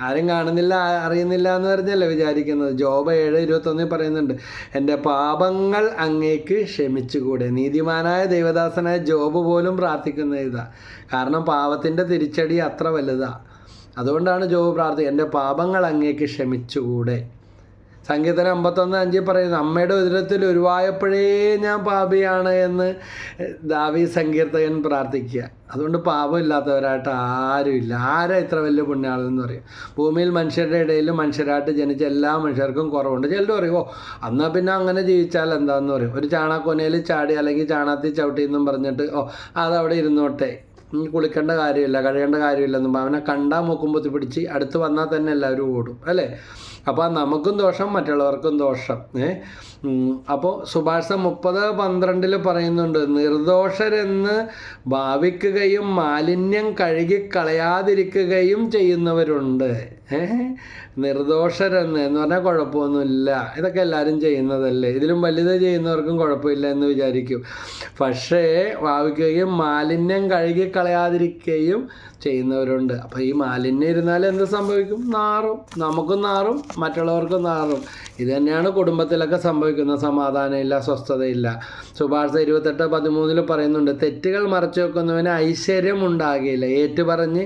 ആരും കാണുന്നില്ല അറിയുന്നില്ല എന്ന് പറഞ്ഞല്ലേ വിചാരിക്കുന്നത്. ജോബ് 7:21 പറയുന്നുണ്ട്, എൻ്റെ പാപങ്ങൾ അങ്ങേക്ക് ക്ഷമിച്ചുകൂടെ. നീതിമാനായ ദൈവദാസനായ ജോബ് പോലും പ്രാർത്ഥിക്കുന്ന ഇതാ. കാരണം പാപത്തിൻ്റെ തിരിച്ചടി അത്ര വലുതാണ്. അതുകൊണ്ടാണ് ജോബ് പ്രാർത്ഥിക്കുക, എൻ്റെ പാപങ്ങൾ അങ്ങേക്ക് ക്ഷമിച്ചുകൂടെ. സങ്കീർത്തനം 51:5 പറയുന്നു, അമ്മയുടെ ഉദരത്തിൽ ഉരുവായപ്പോഴേ ഞാൻ പാപിയാണ് എന്ന് ദാവീദ് സങ്കീർത്തകൻ പ്രാർത്ഥിക്കുക. അതുകൊണ്ട് പാപമില്ലാത്തവരായിട്ട് ആരുമില്ല. ആരാ ഇത്ര വലിയ പുണ്യാളെന്ന് പറയും. ഭൂമിയിൽ മനുഷ്യരുടെ ഇടയിൽ മനുഷ്യരായിട്ട് ജനിച്ച എല്ലാ മനുഷ്യർക്കും കുറവുണ്ട്. ചിലർ പറയും, എന്നാൽ പിന്നെ അങ്ങനെ ജീവിച്ചാൽ എന്താണെന്ന് പറയും. ഒരു ചാണാക്കൊനയിൽ ചാടി അല്ലെങ്കിൽ ചാണാത്തിൽ ചവിട്ടി എന്നും പറഞ്ഞിട്ട് അതവിടെ ഇരുന്നോട്ടെ, കുളിക്കേണ്ട കാര്യമില്ല, കഴുകേണ്ട കാര്യമില്ലെന്നും അവനെ കണ്ടാൽ മൂക്കും പൊത്തി പിടിച്ച് അടുത്ത് വന്നാൽ തന്നെ എല്ലാവരും ഓടും അല്ലേ. അപ്പോൾ നമുക്കും ദോഷം, മറ്റുള്ളവർക്കും ദോഷം. അപ്പോൾ സുഭാഷിതം 30:12 പറയുന്നുണ്ട്, നിർദോഷരെന്ന് ഭാവിക്കുകയും മാലിന്യം കഴുകിക്കളയാതിരിക്കുകയും ചെയ്യുന്നവരുണ്ട്. നിർദോഷരെന്ന് പറഞ്ഞാൽ കുഴപ്പമൊന്നുമില്ല, ഇതൊക്കെ എല്ലാവരും ചെയ്യുന്നതല്ലേ, ഇതിലും വലുത് ചെയ്യുന്നവർക്കും കുഴപ്പമില്ല എന്ന് വിചാരിക്കും. പക്ഷേ ഭാവിക്കുകയും മാലിന്യം കഴുകിക്കളയാതിരിക്കുകയും ചെയ്യുന്നവരുണ്ട്. അപ്പോൾ ഈ മാലിന്യം ഇരുന്നാൽ എന്ത് സംഭവിക്കും? നാറും, നമുക്കും നാറും മറ്റുള്ളവർക്കും നാറും. ഇത് തന്നെയാണ് കുടുംബത്തിലൊക്കെ സംഭവിക്കുന്നത്. സമാധാനമില്ല, സ്വസ്ഥതയില്ല. സുഭാഷിതം 28:13 പറയുന്നുണ്ട്, തെറ്റുകൾ മറച്ചു വെക്കുന്നവന് ഐശ്വര്യം ഉണ്ടാകില്ല, ഏറ്റുപറഞ്ഞ്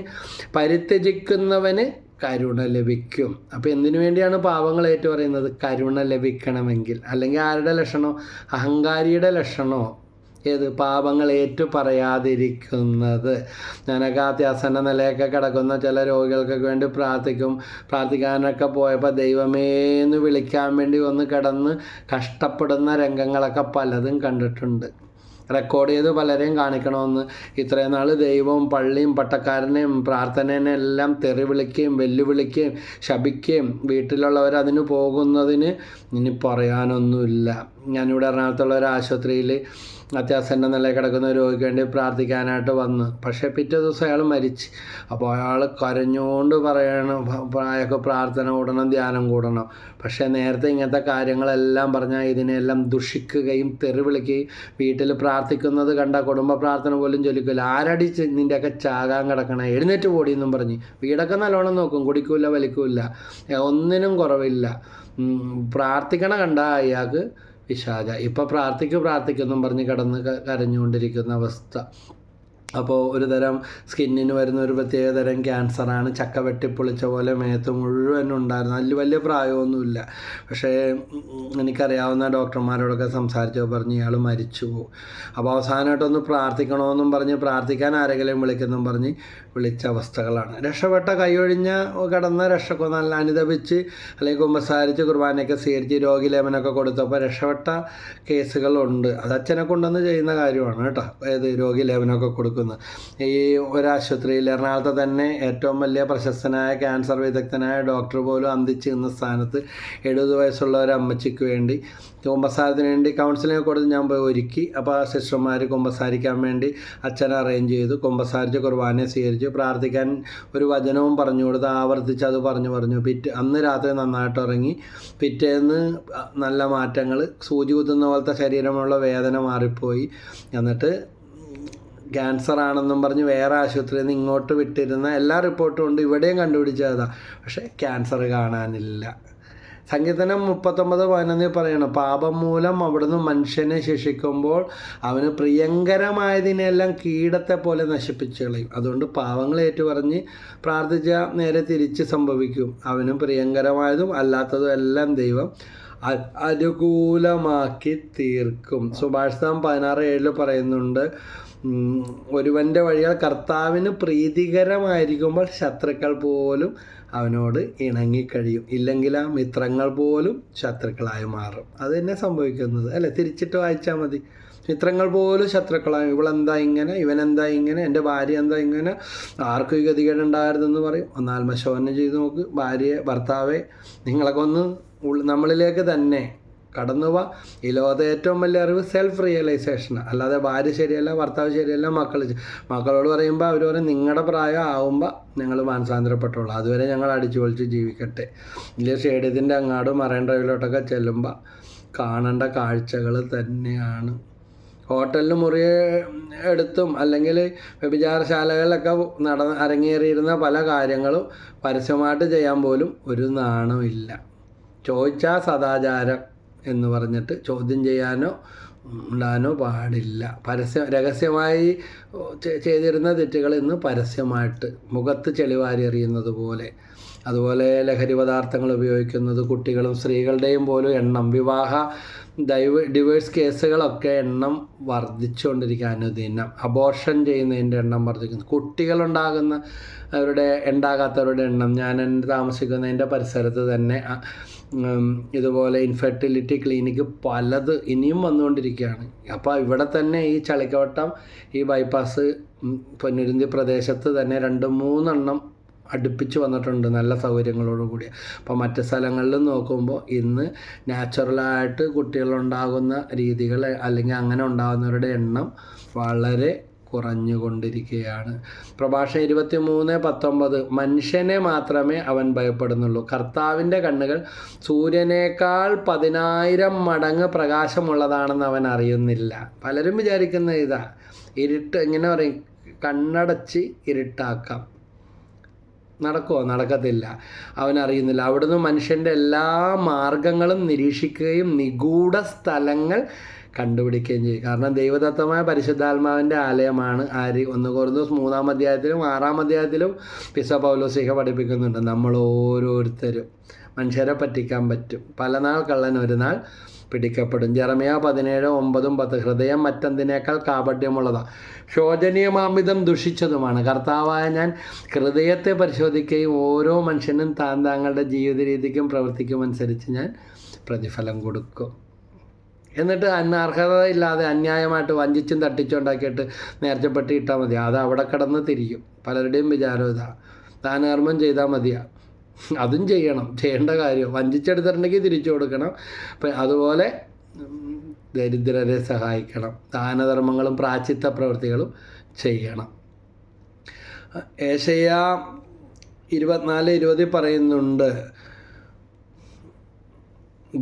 പരിത്യജിക്കുന്നവന് കരുണ ലഭിക്കും. അപ്പോൾ എന്തിനു വേണ്ടിയാണ് പാവങ്ങൾ ഏറ്റുപറയുന്നത്? കരുണ ലഭിക്കണമെങ്കിൽ. അല്ലെങ്കിൽ ആരുടെ ലക്ഷണോ? അഹങ്കാരിയുടെ ലക്ഷണോ? ഏത്? പാപങ്ങൾ ഏറ്റുപറയാതിരിക്കുന്നത്. ഞാനൊക്കെ അത്യാസന്ന നിലയൊക്കെ കിടക്കുന്ന ചില രോഗികൾക്കൊക്കെ വേണ്ടി പ്രാർത്ഥിക്കാനൊക്കെ പോയപ്പോൾ ദൈവമേ എന്ന് വിളിക്കാൻ വേണ്ടി ഒന്ന് കിടന്ന് കഷ്ടപ്പെടുന്ന രംഗങ്ങളൊക്കെ പലതും കണ്ടിട്ടുണ്ട്. റെക്കോർഡ് ചെയ്ത് പലരെയും കാണിക്കണമെന്ന്. ഇത്രയും നാൾ ദൈവവും പള്ളിയും പട്ടക്കാരനെയും പ്രാർത്ഥനേനെ എല്ലാം തെറി വിളിക്കുകയും വെല്ലുവിളിക്കുകയും ശപിക്കുകയും വീട്ടിലുള്ളവർ അതിന് പോകുന്നതിന് ഇനി പറയാനൊന്നുമില്ല. ഞാനിവിടെ എറണാകുളത്തുള്ള ഒരു ആശുപത്രിയിൽ അത്യാസന്ന നിലയിൽ കിടക്കുന്ന ഒരു രോഗിക്ക് വേണ്ടി പ്രാർത്ഥിക്കാനായിട്ട് വന്ന്, പക്ഷേ പിറ്റേ ദിവസം അയാൾ മരിച്ച്. അപ്പോൾ അയാൾ കരഞ്ഞുകൊണ്ട് പറയണം, അയാൾക്ക് പ്രാർത്ഥന കൂടണം, ധ്യാനം കൂടണം. പക്ഷേ നേരത്തെ ഇങ്ങനത്തെ കാര്യങ്ങളെല്ലാം പറഞ്ഞാൽ ഇതിനെല്ലാം ദുഷിക്കുകയും തെറി വിളിക്കുകയും വീട്ടിൽ പ്രാർത്ഥിക്കുന്നത് കണ്ട കുടുംബ പ്രാർത്ഥന പോലും ചൊല്ലിക്കില്ല. ആരടിച്ച് നിൻ്റെയൊക്കെ ചാകാൻ കിടക്കണം, എഴുന്നേറ്റ് പോടിയെന്നും പറഞ്ഞ് വീടൊക്കെ നല്ലോണം നോക്കും, കുടിക്കൂല വലിക്കൂല, ഒന്നിനും കുറവില്ല. പ്രാർത്ഥിക്കണ കണ്ട അയാൾക്ക് പിശാച. ഇപ്പോൾ പ്രാർത്ഥിക്കുമെന്നും പറഞ്ഞ് കിടന്ന് കരഞ്ഞുകൊണ്ടിരിക്കുന്ന അവസ്ഥ. അപ്പോൾ ഒരു തരം സ്കിന്നിന് വരുന്ന ഒരു പ്രത്യേക തരം ക്യാൻസറാണ്. ചക്ക വെട്ടിപ്പൊളിച്ച പോലെ മേത്ത് മുഴുവൻ ഉണ്ടായിരുന്നു. അതിൽ വലിയ പ്രായമൊന്നുമില്ല. പക്ഷേ എനിക്കറിയാവുന്ന ഡോക്ടർമാരോടൊക്കെ സംസാരിച്ചപ്പോൾ പറഞ്ഞ് ഇയാൾ മരിച്ചു പോകും. അപ്പോൾ അവസാനമായിട്ടൊന്ന് പ്രാർത്ഥിക്കണമെന്നും പറഞ്ഞ് പ്രാർത്ഥിക്കാൻ ആരെങ്കിലും വിളിക്കെന്നും പറഞ്ഞ് വിളിച്ച അവസ്ഥകളാണ്. രക്ഷപ്പെട്ട കൈയൊഴിഞ്ഞ കിടന്ന രക്ഷക്കൊ നല്ല അനുദപിച്ച് അല്ലെങ്കിൽ കുമ്പസാരിച്ച് കുർബാനയൊക്കെ സ്വീകരിച്ച് രോഗിലേപനമൊക്കെ കൊടുത്തപ്പോൾ രക്ഷപ്പെട്ട കേസുകളുണ്ട്. അത് അച്ഛനെ കൊണ്ടുവന്ന് ചെയ്യുന്ന കാര്യമാണ് കേട്ടോ. ഏത് രോഗിലേപനമൊക്കെ കൊടുക്കുന്നത്. ഈ ഒരാശുപത്രിയിൽ എറണാകുളത്തെ തന്നെ ഏറ്റവും വലിയ പ്രശസ്തനായ ക്യാൻസർ വിദഗ്ധനായ ഡോക്ടർ പോലും അന്തിച്ച് നിന്ന സ്ഥാനത്ത് 70 വയസ്സുള്ള ഒരു അമ്മച്ചിക്ക് വേണ്ടി കുമ്പസാരത്തിന് വേണ്ടി കൗൺസിലിംഗ് കൊടുത്ത് ഞാൻ പോയി ഒരുക്കി. അപ്പോൾ ആ സിസ്റ്റർമാർ കുമ്പസാരിക്കാൻ വേണ്ടി അച്ഛനെ അറേഞ്ച് ചെയ്തു. കുമ്പസാരിച്ച് കുർബാനയെ സ്വീകരിച്ചു. പ്രാർത്ഥിക്കാൻ ഒരു വചനവും പറഞ്ഞു കൊടുത്ത് ആവർത്തിച്ച് അത് പറഞ്ഞു. അന്ന് രാത്രി നന്നായിട്ട് ഉറങ്ങി. പിറ്റേന്ന് നല്ല മാറ്റങ്ങൾ, സൂചി കുത്തുന്ന പോലത്തെ ശരീരമുള്ള വേദന മാറിപ്പോയി. എന്നിട്ട് ക്യാൻസർ ആണെന്നും പറഞ്ഞ് വേറെ ആശുപത്രിയിൽ നിന്ന് ഇങ്ങോട്ട് വിട്ടിരുന്ന എല്ലാ റിപ്പോർട്ടും ഉണ്ട്. ഇവിടെയും കണ്ടുപിടിച്ചതാ, പക്ഷേ ക്യാൻസർ കാണാനില്ല. സങ്കീർത്തനം 39:11 പറയണം, പാപം മൂലം അവിടുന്ന് മനുഷ്യനെ ശിക്ഷിക്കുമ്പോൾ അവന് പ്രിയങ്കരമായതിനെല്ലാം കീടത്തെ പോലെ നശിപ്പിച്ചു കളയും. അതുകൊണ്ട് പാവങ്ങൾ ഏറ്റുപറഞ്ഞ് പ്രാർത്ഥിച്ചാൽ നേരെ തിരിച്ച് സംഭവിക്കും. അവനും പ്രിയങ്കരമായതും അല്ലാത്തതും എല്ലാം ദൈവം അനുകൂലമാക്കി തീർക്കും. സുഭാഷിതം 16:7 പറയുന്നുണ്ട്, ഒരുവൻ്റെ വഴികൾ കർത്താവിന് പ്രീതികരമായിരിക്കുമ്പോൾ ശത്രുക്കൾ പോലും അവനോട് ഇണങ്ങിക്കഴിയും, ഇല്ലെങ്കിൽ ആ മിത്രങ്ങൾ പോലും ശത്രുക്കളായി മാറും. അത് തന്നെ സംഭവിക്കുന്നത് അല്ലേ? തിരിച്ചിട്ട് വായിച്ചാൽ മതി. മിത്രങ്ങൾ പോലും ശത്രുക്കളായി. ഇവളെന്താ ഇങ്ങനെ, ഇവനെന്താ ഇങ്ങനെ, എൻ്റെ ഭാര്യ എന്താ ഇങ്ങനെ, ആർക്കും ഈ ഗതികേടുണ്ടായിരുന്നെന്ന് പറയും. ഒന്ന് ആത്മശോധന ചെയ്ത് നോക്ക്. ഭർത്താവെ, നിങ്ങളൊക്കെ ഒന്ന് നമ്മളിലേക്ക് തന്നെ കടന്നു പോവാ. ഈ ലോകത്തെ ഏറ്റവും വലിയ അറിവ് സെൽഫ് റിയലൈസേഷനാണ്. അല്ലാതെ ഭാര്യ ശരിയല്ല, ഭർത്താവ് ശരിയല്ല, മക്കളോട് പറയുമ്പോൾ അവർ പറയും നിങ്ങളുടെ പ്രായം ആവുമ്പോൾ ഞങ്ങൾ മാനസാന്തരപ്പെട്ടുള്ളൂ, അതുവരെ ഞങ്ങൾ അടിച്ചു പൊളിച്ച് ജീവിക്കട്ടെ. ഇല്ല, സ്റ്റേഡിയത്തിൻ്റെ അങ്ങാടും മറൈൻ ഡ്രൈവിലോട്ടൊക്കെ ചെല്ലുമ്പോൾ കാണേണ്ട കാഴ്ചകൾ തന്നെയാണ്. ഹോട്ടലിൽ മുറി എടുത്തും അല്ലെങ്കിൽ വ്യഭിചാരശാലകളിലൊക്കെ അരങ്ങേറിയിരുന്ന പല കാര്യങ്ങളും പരസ്യമായിട്ട് ചെയ്യാൻ പോലും ഒരു നാണമില്ല. ചോദിച്ചാൽ സദാചാരം എന്ന് പറഞ്ഞിട്ട് ചോദ്യം ചെയ്യാനോ ഉണ്ടാനോ പാടില്ല. രഹസ്യമായി ചെയ്തിരുന്ന തെറ്റുകൾ ഇന്ന് പരസ്യമായിട്ട് മുഖത്ത് ചെളിവാരി എറിയുന്നത് പോലെ. അതുപോലെ ലഹരി പദാർത്ഥങ്ങൾ ഉപയോഗിക്കുന്നത് കുട്ടികളും സ്ത്രീകളുടെയും പോലും എണ്ണം, ഡിവേഴ്സ് കേസുകളൊക്കെ എണ്ണം വർദ്ധിച്ചുകൊണ്ടിരിക്കുക അനുദിനം. അബോർഷൻ ചെയ്യുന്നതിൻ്റെ എണ്ണം വർദ്ധിക്കുന്നു. ഉണ്ടാകാത്തവരുടെ എണ്ണം, ഞാൻ താമസിക്കുന്നതിൻ്റെ പരിസരത്ത് തന്നെ ഇതുപോലെ ഇൻഫെർട്ടിലിറ്റി ക്ലിനിക്ക് പലത് ഇനിയും വന്നുകൊണ്ടിരിക്കുകയാണ്. അപ്പോൾ ഇവിടെ തന്നെ ഈ ചളിക്കവട്ടം, ഈ ബൈപ്പാസ് പൊന്നുരുന്തി പ്രദേശത്ത് തന്നെ 2-3 അടുപ്പിച്ച് വന്നിട്ടുണ്ട് നല്ല സൗകര്യങ്ങളോടുകൂടി. അപ്പോൾ മറ്റ് സ്ഥലങ്ങളിൽ നോക്കുമ്പോൾ ഇന്ന് നാച്ചുറലായിട്ട് കുട്ടികളുണ്ടാകുന്ന രീതികൾ അല്ലെങ്കിൽ അങ്ങനെ ഉണ്ടാകുന്നവരുടെ എണ്ണം വളരെ കുറഞ്ഞുകൊണ്ടിരിക്കുകയാണ്. പ്രഭാഷണം 23:19 മനുഷ്യനെ മാത്രമേ അവൻ ഭയപ്പെടുന്നുള്ളൂ, കർത്താവിൻ്റെ കണ്ണുകൾ സൂര്യനേക്കാൾ 10,000 മടങ്ങ് പ്രകാശമുള്ളതാണെന്ന് അവൻ അറിയുന്നില്ല. പലരും വിചാരിക്കുന്ന ഇതാ, എങ്ങനെ പറയും, കണ്ണടച്ച് ഇരുട്ടാക്കാം. നടക്കുമോ? നടക്കത്തില്ല. അവനറിയുന്നില്ല. അവിടുന്ന് മനുഷ്യൻ്റെ എല്ലാ മാർഗങ്ങളും നിരീക്ഷിക്കുകയും നിഗൂഢ സ്ഥലങ്ങൾ കണ്ടുപിടിക്കുകയും ചെയ്യും. കാരണം ദൈവദത്തമായ പരിശുദ്ധാത്മാവിൻ്റെ ആലയമാണ് ആര്? 1 കൊരിന്ത്യർ 3-ാം അധ്യായത്തിലും 6-ാം അധ്യായത്തിലും വിശുദ്ധ പൗലോസ് പഠിപ്പിക്കുന്നുണ്ട്. നമ്മൾ ഓരോരുത്തരും മനുഷ്യരെ പറ്റിക്കാൻ പറ്റും. പല നാൾ കള്ളൻ ഒരു നാൾ പിടിക്കപ്പെടും. ജെറമ്യാ 17:9-10 ഹൃദയം മറ്റെന്തിനേക്കാൾ കാപട്യമുള്ളതാണ്, ശോചനീയമാംവിധം ദുഷിച്ചതുമാണ്. കർത്താവായ ഞാൻ ഹൃദയത്തെ പരിശോധിക്കുകയും ഓരോ മനുഷ്യനും താങ്കളുടെ ജീവിത രീതിക്കും പ്രവൃത്തിക്കും അനുസരിച്ച് ഞാൻ പ്രതിഫലം കൊടുക്കും. എന്നിട്ട് അർഹതയില്ലാതെ അന്യായമായിട്ട് വഞ്ചിച്ചും തട്ടിച്ചുണ്ടാക്കിയിട്ട് നേർച്ചപ്പെട്ട് ഇട്ടാൽ മതി, അത് അവിടെ കിടന്ന് തിരിയും. പലരുടെയും വിചാരം ഇതാ, ദാനകർമ്മം ചെയ്താൽ മതിയാ. അതും ചെയ്യണം, ചെയ്യേണ്ട കാര്യം. വഞ്ചിച്ചെടുത്തിട്ടുണ്ടെങ്കിൽ തിരിച്ചു കൊടുക്കണം. അപ്പം അതുപോലെ ദരിദ്രരെ സഹായിക്കണം, ദാനധർമ്മങ്ങളും പ്രായശ്ചിത്ത പ്രവൃത്തികളും ചെയ്യണം. ഏശയ്യാ 24:20 പറയുന്നുണ്ട്,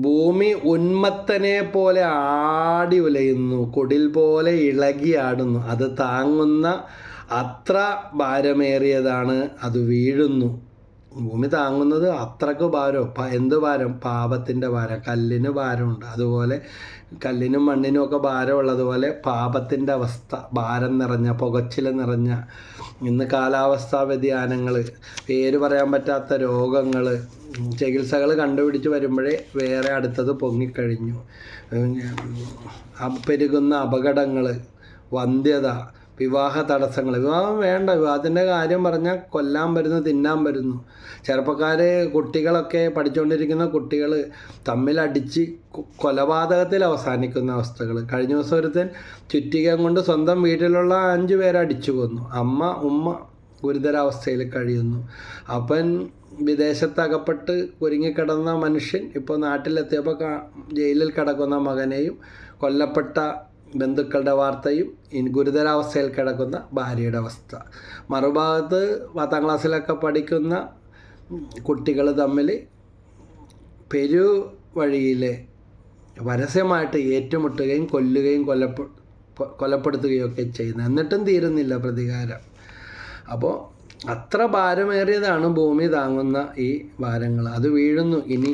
ഭൂമി ഉന്മത്തനെ പോലെ ആടി ഉലയുന്നു, കുടിൽ പോലെ ഇളകിയാടുന്നു, അത് താങ്ങുന്ന അത്ര ഭാരമേറിയതാണ്, അത് വീഴുന്നു. ഭൂമി താങ്ങുന്നത് അത്രക്ക് ഭാരം. എന്ത് ഭാരം? പാപത്തിൻ്റെ ഭാരം. കല്ലിന് ഭാരമുണ്ട്, അതുപോലെ കല്ലിനും മണ്ണിനും ഒക്കെ ഭാരമുള്ളതുപോലെ പാപത്തിൻ്റെ അവസ്ഥ, ഭാരം നിറഞ്ഞ, പുകച്ചിൽ നിറഞ്ഞ, ഇന്ന് കാലാവസ്ഥാ വ്യതിയാനങ്ങൾ, പേര് പറയാൻ പറ്റാത്ത രോഗങ്ങൾ, ചികിത്സകൾ കണ്ടുപിടിച്ച് വരുമ്പോഴേ വേറെ അടുത്തത് പൊങ്ങിക്കഴിഞ്ഞു. പെരുകുന്ന അപകടങ്ങൾ, വന്ധ്യത, വിവാഹ തടസ്സങ്ങൾ. വിവാഹം വേണ്ട, വിവാഹത്തിൻ്റെ കാര്യം പറഞ്ഞാൽ കൊല്ലാൻ വരുന്നു, തിന്നാൻ വരുന്നു. കുട്ടികളൊക്കെ പഠിച്ചുകൊണ്ടിരിക്കുന്ന കുട്ടികൾ തമ്മിലടിച്ച് കൊലപാതകത്തിൽ അവസാനിക്കുന്ന അവസ്ഥകൾ. കഴിഞ്ഞ ദിവസം ഒരുത്തൻ ചുറ്റിക കൊണ്ട് സ്വന്തം വീട്ടിലുള്ള 5 പേരെ അടിച്ചു കൊന്നു. ഉമ്മ ഗുരുതരാവസ്ഥയിൽ കഴിയുന്നു. അപ്പൻ വിദേശത്തകപ്പെട്ട് കുരുങ്ങിക്കിടന്ന മനുഷ്യൻ ഇപ്പോൾ നാട്ടിലെത്തിയപ്പോൾ ജയിലിൽ കിടക്കുന്ന മകനെയും കൊല്ലപ്പെട്ട ബന്ധുക്കളുടെ വാർത്തയും ഗുരുതരാവസ്ഥയിൽ കിടക്കുന്ന ഭാര്യയുടെ അവസ്ഥ. മറുഭാഗത്ത് 10ാം ക്ലാസ്സിലൊക്കെ പഠിക്കുന്ന കുട്ടികൾ തമ്മിൽ പെരുവഴിയിൽ പരസ്യമായിട്ട് ഏറ്റുമുട്ടുകയും കൊല്ലുകയും കൊലപ്പെടുത്തുകയും ഒക്കെ ചെയ്യുന്നത്. എന്നിട്ടും തീരുന്നില്ല പ്രതികാരം. അപ്പോൾ അത്ര ഭാരമേറിയതാണ് ഭൂമി താങ്ങുന്ന ഈ ഭാരങ്ങൾ. അത് വീഴുന്നു, ഇനി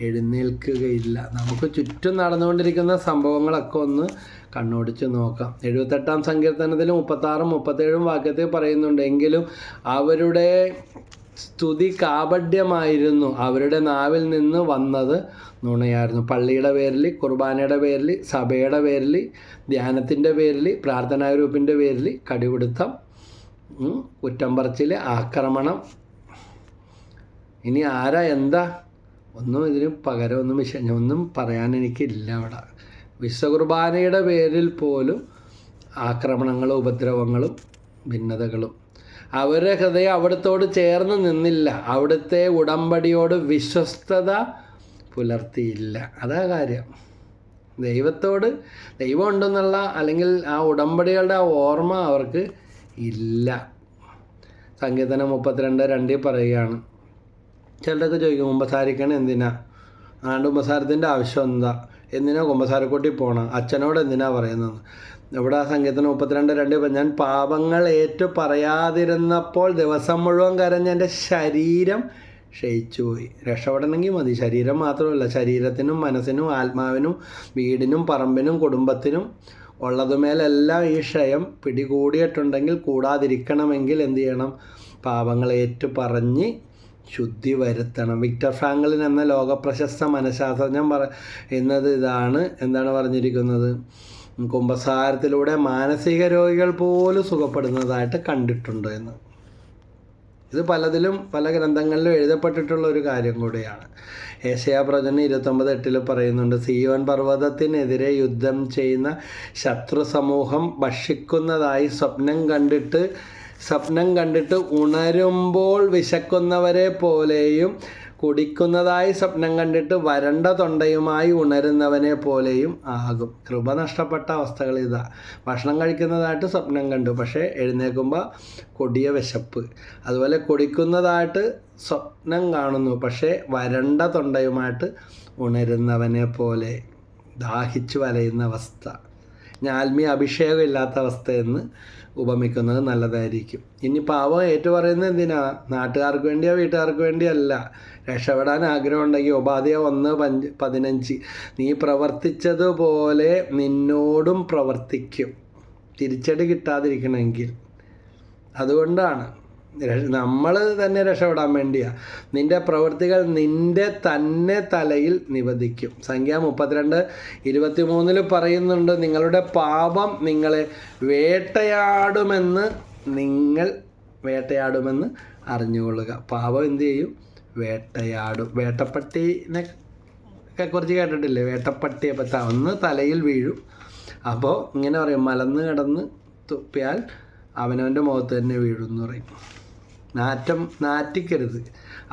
എഴുന്നേൽക്കുകയില്ല. നമുക്ക് ചുറ്റും നടന്നുകൊണ്ടിരിക്കുന്ന സംഭവങ്ങളൊക്കെ ഒന്ന് കണ്ണോടിച്ച് നോക്കാം. 78-ാം സങ്കീർത്തനത്തിൽ 36-37 വാക്യത്തിൽ പറയുന്നുണ്ട്, എങ്കിലും അവരുടെ സ്തുതി കാപഢ്യമായിരുന്നു. അവരുടെ നാവിൽ നിന്ന് വന്നത് നുണയായിരുന്നു. പള്ളിയുടെ പേരിൽ, കുർബാനയുടെ പേരിൽ, സഭയുടെ പേരിൽ, ധ്യാനത്തിൻ്റെ പേരിൽ, പ്രാർത്ഥനാ ഗ്രൂപ്പിൻ്റെ പേരിൽ കടിപിടുത്തം, കുറ്റം പറച്ചിൽ, ആക്രമണം. ഇനി ആരാ എന്താ ഒന്നും ഇതിന് പകരം ഒന്നും പറയാൻ എനിക്കില്ല. അവിടെ വിശ്വകുർബാനയുടെ പേരിൽ പോലും ആക്രമണങ്ങളും ഉപദ്രവങ്ങളും ഭിന്നതകളും. അവരുടെ ഹൃദയം അവിടുത്തോട് ചേർന്ന് നിന്നില്ല. അവിടുത്തെ ഉടമ്പടിയോട് വിശ്വസ്തത പുലർത്തിയില്ല. അതാ കാര്യം. ദൈവത്തോട് ദൈവം ഉണ്ടെന്നുള്ള അല്ലെങ്കിൽ ആ ഉടമ്പടികളുടെ ആ ഓർമ്മ അവർക്ക് ഇല്ല. സങ്കീർത്തനം 32:2 പറയുകയാണ്. ചിലരൊക്കെ ചോദിക്കും, കുമ്പസാരിക്കണം എന്തിനാ? കുമ്പസാരത്തിൻ്റെ ആവശ്യം എന്താ? എന്തിനാ കുമ്പസാരക്കൂട്ടി പോകണം? അച്ഛനോട് എന്തിനാ പറയുന്നത്? ഇവിടെ ആ സങ്കീർത്തനം 32:2 ഞാൻ പാപങ്ങൾ ഏറ്റു പറയാതിരുന്നപ്പോൾ ദിവസം മുഴുവൻ കരഞ്ഞ് എൻ്റെ ശരീരം ക്ഷയിച്ചുപോയി. രക്ഷപ്പെടണമെങ്കിൽ മതി. ശരീരം മാത്രമല്ല, ശരീരത്തിനും മനസ്സിനും ആത്മാവിനും വീടിനും പറമ്പിനും കുടുംബത്തിനും ഉള്ളതുമേലെല്ലാം ഈ ക്ഷയം പിടികൂടിയിട്ടുണ്ടെങ്കിൽ കൂടാതിരിക്കണമെങ്കിൽ എന്ത് ചെയ്യണം? പാപങ്ങൾ ഏറ്റു പറഞ്ഞ് ശുദ്ധി വരുത്തണം. വിക്ടർ ഫ്രാങ്ക്ലിൻ എന്ന ലോകപ്രശസ്ത മനഃശാസ്ത്രജ്ഞൻ പറയുന്നത് ഇതാണ്. എന്താണ് പറഞ്ഞിരിക്കുന്നത്? കുമ്പസാരത്തിലൂടെ മാനസിക രോഗികൾ പോലും സുഖപ്പെടുന്നതായിട്ട് കണ്ടിട്ടുണ്ട് എന്ന്. ഇത് പല ഗ്രന്ഥങ്ങളിലും എഴുതപ്പെട്ടിട്ടുള്ള ഒരു കാര്യം കൂടിയാണ്. ഏശയ്യാ പ്രവചനം 29:8 പറയുന്നുണ്ട്, സിയോൻ പർവ്വതത്തിനെതിരെ യുദ്ധം ചെയ്യുന്ന ശത്രു സമൂഹം ഭക്ഷിക്കുന്നതായി സ്വപ്നം കണ്ടിട്ട് ഉണരുമ്പോൾ വിശക്കുന്നവരെ പോലെയും കുടിക്കുന്നതായി സ്വപ്നം കണ്ടിട്ട് വരണ്ട തൊണ്ടയുമായി ഉണരുന്നവനെ പോലെയും ആകും. കൃപ നഷ്ടപ്പെട്ട അവസ്ഥകൾ ഇതാ. ഭക്ഷണം കഴിക്കുന്നതായിട്ട് സ്വപ്നം കണ്ടു, പക്ഷേ എഴുന്നേൽക്കുമ്പോൾ കൊടിയ വിശപ്പ്. അതുപോലെ കുടിക്കുന്നതായിട്ട് സ്വപ്നം കാണുന്നു, പക്ഷേ വരണ്ട തൊണ്ടയുമായിട്ട് ഉണരുന്നവനെ പോലെ ദാഹിച്ചു വലയുന്ന അവസ്ഥ. ആത്മീയ അഭിഷേകം ഇല്ലാത്ത അവസ്ഥയെന്ന് ഉപമിക്കുന്നത് നല്ലതായിരിക്കും. ഇനി പാവം ഏറ്റുപറയുന്നത് എന്തിനാ? നാട്ടുകാർക്ക് വേണ്ടിയോ വീട്ടുകാർക്ക് വേണ്ടിയോ അല്ല. രക്ഷപ്പെടാൻ ആഗ്രഹമുണ്ടെങ്കിൽ ഉപാധ്യായ 1:15 നീ പ്രവർത്തിച്ചതുപോലെ നിന്നോടും പ്രവർത്തിക്കും, തിരിച്ചടി കിട്ടാതിരിക്കണമെങ്കിൽ. അതുകൊണ്ടാണ് നമ്മൾ തന്നെ രക്ഷപ്പെടാൻ വേണ്ടിയാണ്. നിൻ്റെ പ്രവൃത്തികൾ നിൻ്റെ തന്നെ തലയിൽ നിവദിക്കും. സംഖ്യ 32:23 പറയുന്നുണ്ട്, നിങ്ങളുടെ പാപം നിങ്ങളെ വേട്ടയാടുമെന്ന് അറിഞ്ഞുകൊള്ളുക. പാപം എന്ത് ചെയ്യും? വേട്ടയാടും. വേട്ടപ്പട്ടീനെ കുറിച്ച് കേട്ടിട്ടില്ലേ? വേട്ടപ്പട്ടിയെ പറ്റാ ഒന്ന് തലയിൽ വീഴും. അപ്പോൾ ഇങ്ങനെ പറയും, മലന്ന് കിടന്ന് തുപ്പിയാൽ അവനവൻ്റെ മുഖത്ത് തന്നെ വീഴും എന്ന് പറയും. നാറ്റിക്കരുത്,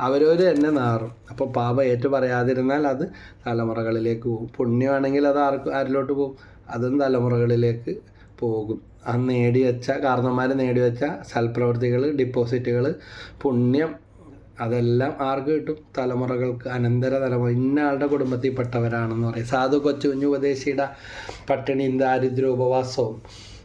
അവരവർ തന്നെ നാറും. അപ്പോൾ പാപം ഏറ്റു പറയാതിരുന്നാൽ അത് തലമുറകളിലേക്ക് പോകും. പുണ്യമാണെങ്കിൽ അത് ആരിലോട്ട് പോകും? അതും തലമുറകളിലേക്ക് പോകും. ആ കാരണന്മാർ നേടിവെച്ച സൽപ്രവൃത്തികൾ, ഡിപ്പോസിറ്റുകൾ, പുണ്യം, അതെല്ലാം ആർക്ക് കിട്ടും? തലമുറകൾക്ക്, അനന്തര തലമുറ. ഇന്ന ആളുടെ കുടുംബത്തിൽപ്പെട്ടവരാണെന്ന് പറയും. സാധു കുഞ്ഞു ഉപദേശിയുടെ പട്ടിണിയും ദാരിദ്ര്യ ഉപവാസവും.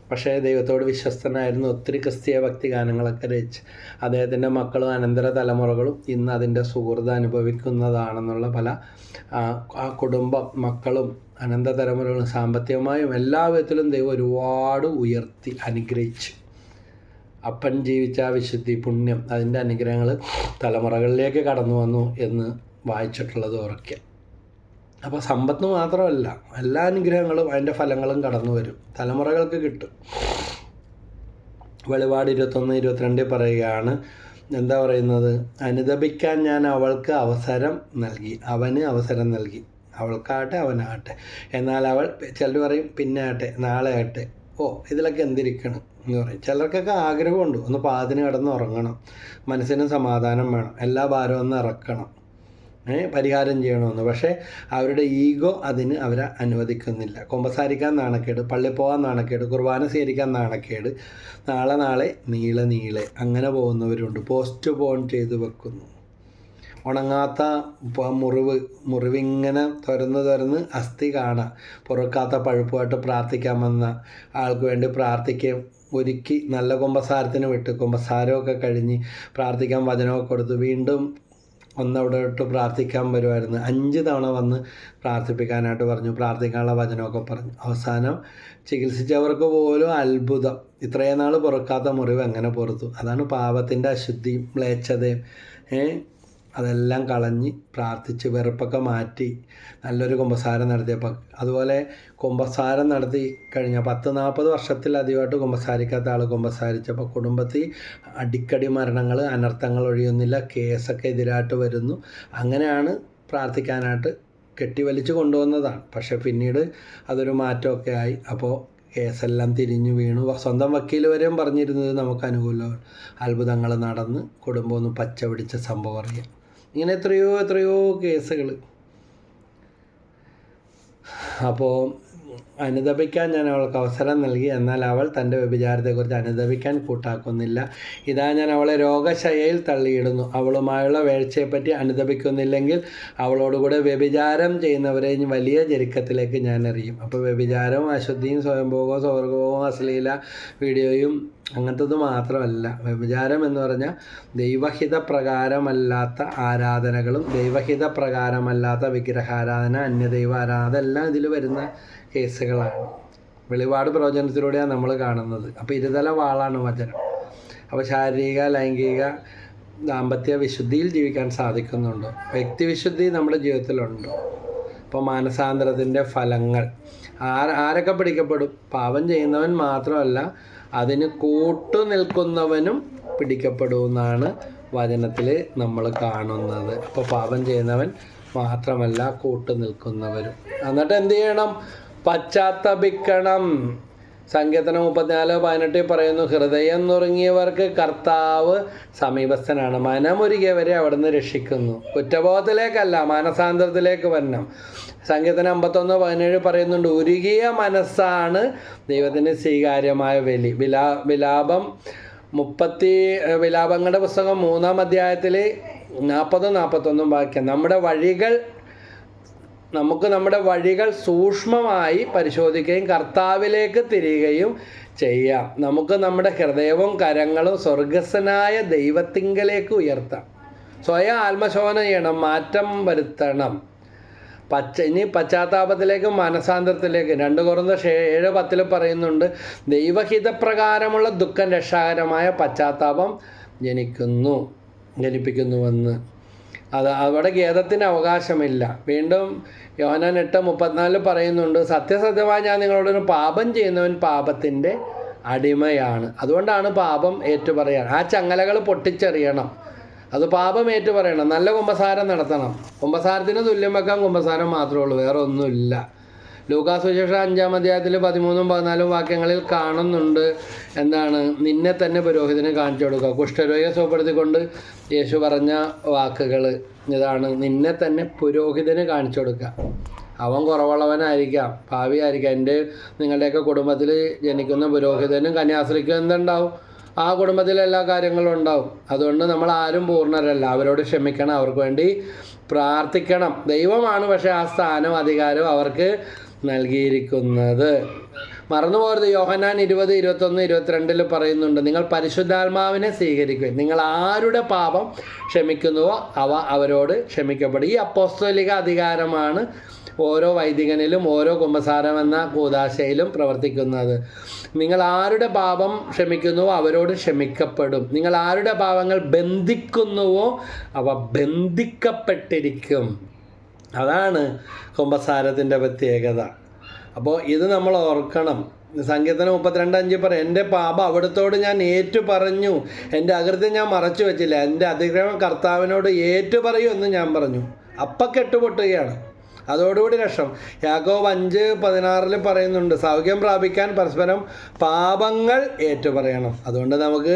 പക്ഷേ ദൈവത്തോട് വിശ്വസ്തനായിരുന്നു. ഒത്തിരി ക്രിസ്തീയ ഭക്തി ഗാനങ്ങളൊക്കെ രചിച്ച് അദ്ദേഹത്തിൻ്റെ മക്കളും അനന്തര തലമുറകളും ഇന്ന് അതിൻ്റെ സുഹൃത്ത് അനുഭവിക്കുന്നതാണെന്നുള്ള പല കുടുംബം, മക്കളും അനന്തര തലമുറകളും സാമ്പത്തികമായും എല്ലാ വിധത്തിലും ദൈവം ഒരുപാട് ഉയർത്തി അനുഗ്രഹിച്ചു. അപ്പൻ ജീവിച്ച വിശുദ്ധി, പുണ്യം, അതിൻ്റെ അനുഗ്രഹങ്ങൾ തലമുറകളിലേക്ക് കടന്നു വന്നു എന്ന് വായിച്ചിട്ടുള്ളത് ഓർക്കുക. അപ്പോൾ സമ്പത്ത് മാത്രമല്ല, എല്ലാ അനുഗ്രഹങ്ങളും അതിൻ്റെ ഫലങ്ങളും കടന്നു വരും, തലമുറകൾക്ക് കിട്ടും. വെളിപാട് 21:22 പറയുകയാണ്, എന്താ പറയുന്നത്? അനുതപിക്കാൻ ഞാൻ അവൾക്ക് അവസരം നൽകി, അവന് അവസരം നൽകി. അവൾക്കാകട്ടെ അവനാകട്ടെ. എന്നാൽ അവൾ, ചിലർ പറയും പിന്നെ ആട്ടെ, നാളെ ആട്ടെ, ഇതിലൊക്കെ എന്തിരിക്കണം എന്ന് പറയും. ചിലർക്കൊക്കെ ആഗ്രഹമുണ്ട്, ഒന്ന് പാതിന് കിടന്ന് ഉറങ്ങണം, മനസ്സിന് സമാധാനം വേണം, എല്ലാ ഭാരവും ഒന്ന് ഇറക്കണം, പരിഹാരം ചെയ്യണമെന്ന്. പക്ഷേ അവരുടെ ഈഗോ അതിന് അവരെ അനുവദിക്കുന്നില്ല. കുമ്പസാരിക്കാൻ നാണക്കേട്, പള്ളിയിൽ പോകാൻ നാണക്കേട്, കുർബാന സ്വീകരിക്കാൻ നാണക്കേട്, നാളെ നീളെ അങ്ങനെ പോകുന്നവരുണ്ട്. പോസ്റ്റ് പോൺ ചെയ്ത് വെക്കുന്നു. ഉണങ്ങാത്ത മുറിവിങ്ങനെ തുറന്ന് അസ്ഥി കാണാം. പൊറുക്കാത്ത പഴുപ്പുമായിട്ട് പ്രാർത്ഥിക്കാൻ വന്ന ആൾക്ക് വേണ്ടി പ്രാർത്ഥിക്കുകയും ഒരുക്കി നല്ല കുമ്പസാരത്തിന് വിട്ട് കുമ്പസാരമൊക്കെ കഴിഞ്ഞ് പ്രാർത്ഥിക്കാൻ വചനമൊക്കെ കൊടുത്ത് വീണ്ടും അവിടെ ഇട്ട് പ്രാർത്ഥിക്കാൻ വരുമായിരുന്നു. 5 തവണ വന്ന് പ്രാർത്ഥിപ്പിക്കാനായിട്ട് പറഞ്ഞു, പ്രാർത്ഥിക്കാനുള്ള വചനമൊക്കെ പറഞ്ഞു. അവസാനം ചികിത്സിച്ചവർക്ക് പോലും അത്ഭുതം, ഇത്രയും നാൾ പൊറുക്കാത്ത മുറിവ് എങ്ങനെ പുറത്തു. അതാണ് പാപത്തിൻ്റെ അശുദ്ധിയും മ്ലേച്ഛതയും അതെല്ലാം കളഞ്ഞ് പ്രാർത്ഥിച്ച് വെറുപ്പൊക്കെ മാറ്റി നല്ലൊരു കുമ്പസാരം നടത്തിയപ്പോൾ. അതുപോലെ കുമ്പസാരം നടത്തി കഴിഞ്ഞ 10-40 വർഷത്തിലധികമായിട്ട് കുമ്പസാരിക്കാത്ത ആൾ കുമ്പസാരിച്ചപ്പോൾ കുടുംബത്തിൽ അടിക്കടി മരണങ്ങൾ, അനർത്ഥങ്ങൾ ഒഴിയുന്നില്ല, കേസൊക്കെ എതിരായിട്ട് വരുന്നു. അങ്ങനെയാണ് പ്രാർത്ഥിക്കാനായിട്ട് കെട്ടിവലിച്ച് കൊണ്ടുവന്നതാണ്. പക്ഷേ പിന്നീട് അതൊരു മാറ്റമൊക്കെ ആയി. അപ്പോൾ കേസെല്ലാം തിരിഞ്ഞു വീണു. സ്വന്തം വക്കീൽ വരെയും പറഞ്ഞിരുന്നത് നമുക്ക് അനുകൂലമാണ്. അത്ഭുതങ്ങൾ നടന്ന് കുടുംബം ഒന്ന് പച്ച പിടിച്ച സംഭവം അറിയാം. ഇങ്ങനെ എത്രയോ കേസുകൾ. അപ്പോൾ അനുദപിക്കാൻ ഞാൻ അവൾക്ക് അവസരം നൽകി. എന്നാൽ അവൾ തൻ്റെ വ്യഭിചാരത്തെക്കുറിച്ച് അനുദപിക്കാൻ കൂട്ടാക്കുന്നില്ല. ഇതാ ഞാൻ അവളെ രോഗശയ്യയിൽ തള്ളിയിടുന്നു. അവളുമായുള്ള വീഴ്ചയെപ്പറ്റി അനുദപിക്കുന്നില്ലെങ്കിൽ അവളോടുകൂടെ വ്യഭിചാരം ചെയ്യുന്നവരെ വലിയ ഞെരുക്കത്തിലേക്ക് ഞാൻ എറിയും. അപ്പോൾ വ്യഭിചാരവും അശുദ്ധിയും സ്വയംഭോഗവും സ്വർഗവും അശ്ലീല വീഡിയോയും അങ്ങനത്തത് മാത്രമല്ല. വ്യഭിചാരം എന്ന് പറഞ്ഞാൽ ദൈവഹിത പ്രകാരമല്ലാത്ത ആരാധനകളും ദൈവഹിത പ്രകാരമല്ലാത്ത വിഗ്രഹാരാധന, അന്യദൈവ ആരാധന, അതെല്ലാം ഇതിൽ വരുന്ന കേസുകളാണ്. വെളിപാട് പ്രവചനത്തിലൂടെയാണ് നമ്മൾ കാണുന്നത്. അപ്പോൾ ഇരുതല വാളാണ് വചനം. അപ്പോൾ ശാരീരിക, ലൈംഗിക, ദാമ്പത്യ വിശുദ്ധിയിൽ ജീവിക്കാൻ സാധിക്കുന്നുണ്ടോ? വ്യക്തിവിശുദ്ധി നമ്മുടെ ജീവിതത്തിലുണ്ടോ? അപ്പോൾ മാനസാന്തരത്തിൻ്റെ ഫലങ്ങൾ ആരൊക്കെ പിടിക്കപ്പെടും? പാപം ചെയ്യുന്നവൻ മാത്രമല്ല, അതിന് കൂട്ടു നിൽക്കുന്നവനും പിടിക്കപ്പെടുമെന്നാണ് വചനത്തിൽ നമ്മൾ കാണുന്നത്. അപ്പോൾ പാപം ചെയ്യുന്നവൻ മാത്രമല്ല, കൂട്ടു നിൽക്കുന്നവരും. എന്നിട്ട് എന്ത് ചെയ്യണം? പശ്ചാത്തപിക്കണം. സങ്കീർത്തനം 34:18 പറയുന്നു, ഹൃദയം നുറുങ്ങിയവർക്ക് കർത്താവ് സമീപസ്ഥനാണ്, മനമൊരുകിയവരെ അവിടുന്ന് രക്ഷിക്കുന്നു. കുറ്റബോധത്തിലേക്കല്ല, മാനസാന്തരത്തിലേക്ക് വരണം. സങ്കീർത്തനം 51:17 പറയുന്നുണ്ട്, ഉരുകിയ മനസ്സാണ് ദൈവത്തിന് സ്വീകാര്യമായ ബലി. വിലാപങ്ങളുടെ പുസ്തകം 3-ാം അധ്യായത്തിൽ 40-41 വാക്യം, നമുക്ക് നമ്മുടെ വഴികൾ സൂക്ഷ്മമായി പരിശോധിക്കുകയും കർത്താവിലേക്ക് തിരിയുകയും ചെയ്യാം. നമുക്ക് നമ്മുടെ ഹൃദയവും കരങ്ങളും സ്വർഗസ്വനായ ദൈവത്തിങ്കലേക്ക് ഉയർത്താം. സ്വയം ആത്മശോധന ചെയ്യണം, മാറ്റം വരുത്തണം. ഇനി പശ്ചാത്താപത്തിലേക്കും മനസാന്തരത്തിലേക്കും 2 കൊരിന്ത്യർ 7:10 പറയുന്നുണ്ട്, ദൈവഹിതപ്രകാരമുള്ള ദുഃഖം രക്ഷാകരമായ പശ്ചാത്താപം ജനിപ്പിക്കുന്നുവെന്ന്. അവിടെ ഖേദത്തിന് അവകാശമില്ല. വീണ്ടും യോഹന്നാൻ 8:34 പറയുന്നുണ്ട്, സത്യസത്യമായി ഞാൻ നിങ്ങളോടൊരു പാപം ചെയ്യുന്നവൻ പാപത്തിൻ്റെ അടിമയാണ്. അതുകൊണ്ടാണ് പാപം ഏറ്റുപറയാൻ. ആ ചങ്ങലകൾ പൊട്ടിച്ചെറിയണം. അത് പാപം ഏറ്റുപറയണം. നല്ല കുമ്പസാരം നടത്തണം. കുമ്പസാരത്തിന് തുല്യം വെക്കാൻ കുമ്പസാരം മാത്രമേ ഉള്ളൂ, വേറെ ഒന്നുമില്ല. ലൂക്കാസ് സുവിശേഷം 5-ാം അധ്യായത്തിൽ 13-14 വാക്യങ്ങളിൽ കാണുന്നുണ്ട്, എന്താണ്? നിന്നെ തന്നെ പുരോഹിതന് കാണിച്ചു കൊടുക്കുക. കുഷ്ഠരോഗിയെ സുഖപ്പെടുത്തിക്കൊണ്ട് യേശു പറഞ്ഞ വാക്കുകൾ ഇതാണ്, നിന്നെ തന്നെ പുരോഹിതന് കാണിച്ചു കൊടുക്കുക. അവൻ കുറവുള്ളവനായിരിക്കാം, ഭാവിയായിരിക്കാം. നിങ്ങളുടെയൊക്കെ കുടുംബത്തിൽ ജനിക്കുന്ന പുരോഹിതനും കന്യാസ്ത്രീക്കും എന്തുണ്ടാവും? ആ കുടുംബത്തിൽ എല്ലാ കാര്യങ്ങളും ഉണ്ടാവും. അതുകൊണ്ട് നമ്മൾ ആരും പൂർണ്ണരല്ല. അവരോട് ക്ഷമിക്കണം, അവർക്ക് വേണ്ടി പ്രാർത്ഥിക്കണം. ദൈവമാണ് പക്ഷേ ആ സ്ഥാനം, അധികാരം അവർക്ക് നൽകിയിരിക്കുന്നത്. മറന്നുപോകരുത്. യോഹന്നാൻ 20, 21, 22 പറയുന്നുണ്ട്, നിങ്ങൾ പരിശുദ്ധാത്മാവിനെ സ്വീകരിക്കുക. നിങ്ങൾ ആരുടെ പാപം ക്ഷമിക്കുന്നുവോ അവരോട് ക്ഷമിക്കപ്പെടും. ഈ അപ്പോസ്തലിക അധികാരമാണ് ഓരോ വൈദികനിലും ഓരോ കുമ്പസാരം എന്ന കൂദാശയിലും പ്രവർത്തിക്കുന്നത്. നിങ്ങൾ ആരുടെ പാപം ക്ഷമിക്കുന്നുവോ അവരോട് ക്ഷമിക്കപ്പെടും. നിങ്ങൾ ആരുടെ പാപങ്ങൾ ബന്ധിക്കുന്നുവോ അവ ബന്ധിക്കപ്പെട്ടിരിക്കും. അതാണ് കുമ്പസാരത്തിൻ്റെ പ്രത്യേകത. അപ്പോൾ ഇത് നമ്മൾ ഓർക്കണം. സങ്കീർത്തനം 32:5 പറയും, എൻ്റെ പാപം അവിടുത്തോട് ഞാൻ ഏറ്റു പറഞ്ഞു, എൻ്റെ അകൃത്യം ഞാൻ മറച്ചു വെച്ചില്ല, എൻ്റെ അതിക്രമം കർത്താവിനോട് ഏറ്റു പറയൂ എന്ന് ഞാൻ പറഞ്ഞു. അപ്പം കെട്ടുപൊട്ടുകയാണ്. അതോടുകൂടി രക്ഷം. യാക്കോബ് 5:16 പറയുന്നുണ്ട്, സൗഖ്യം പ്രാപിക്കാൻ പരസ്പരം പാപങ്ങൾ ഏറ്റുപറയണം. അതുകൊണ്ട് നമുക്ക്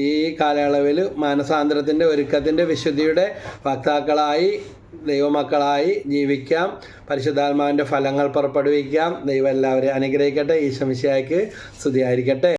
ഈ കാലയളവിൽ മാനസാന്തരത്തിൻ്റെ ഒരുക്കത്തിൻ്റെ വിശുദ്ധിയുടെ വക്താക്കളായി ദൈവമക്കളായി ജീവിക്കാം. പരിശുദ്ധാത്മാവിൻ്റെ ഫലങ്ങൾ പുറപ്പെടുവിക്കാം. ദൈവം എല്ലാവരെയും അനുഗ്രഹിക്കട്ടെ. ഈശോ മിശിഹായ്ക്ക് സ്തുതിയായിരിക്കട്ടെ.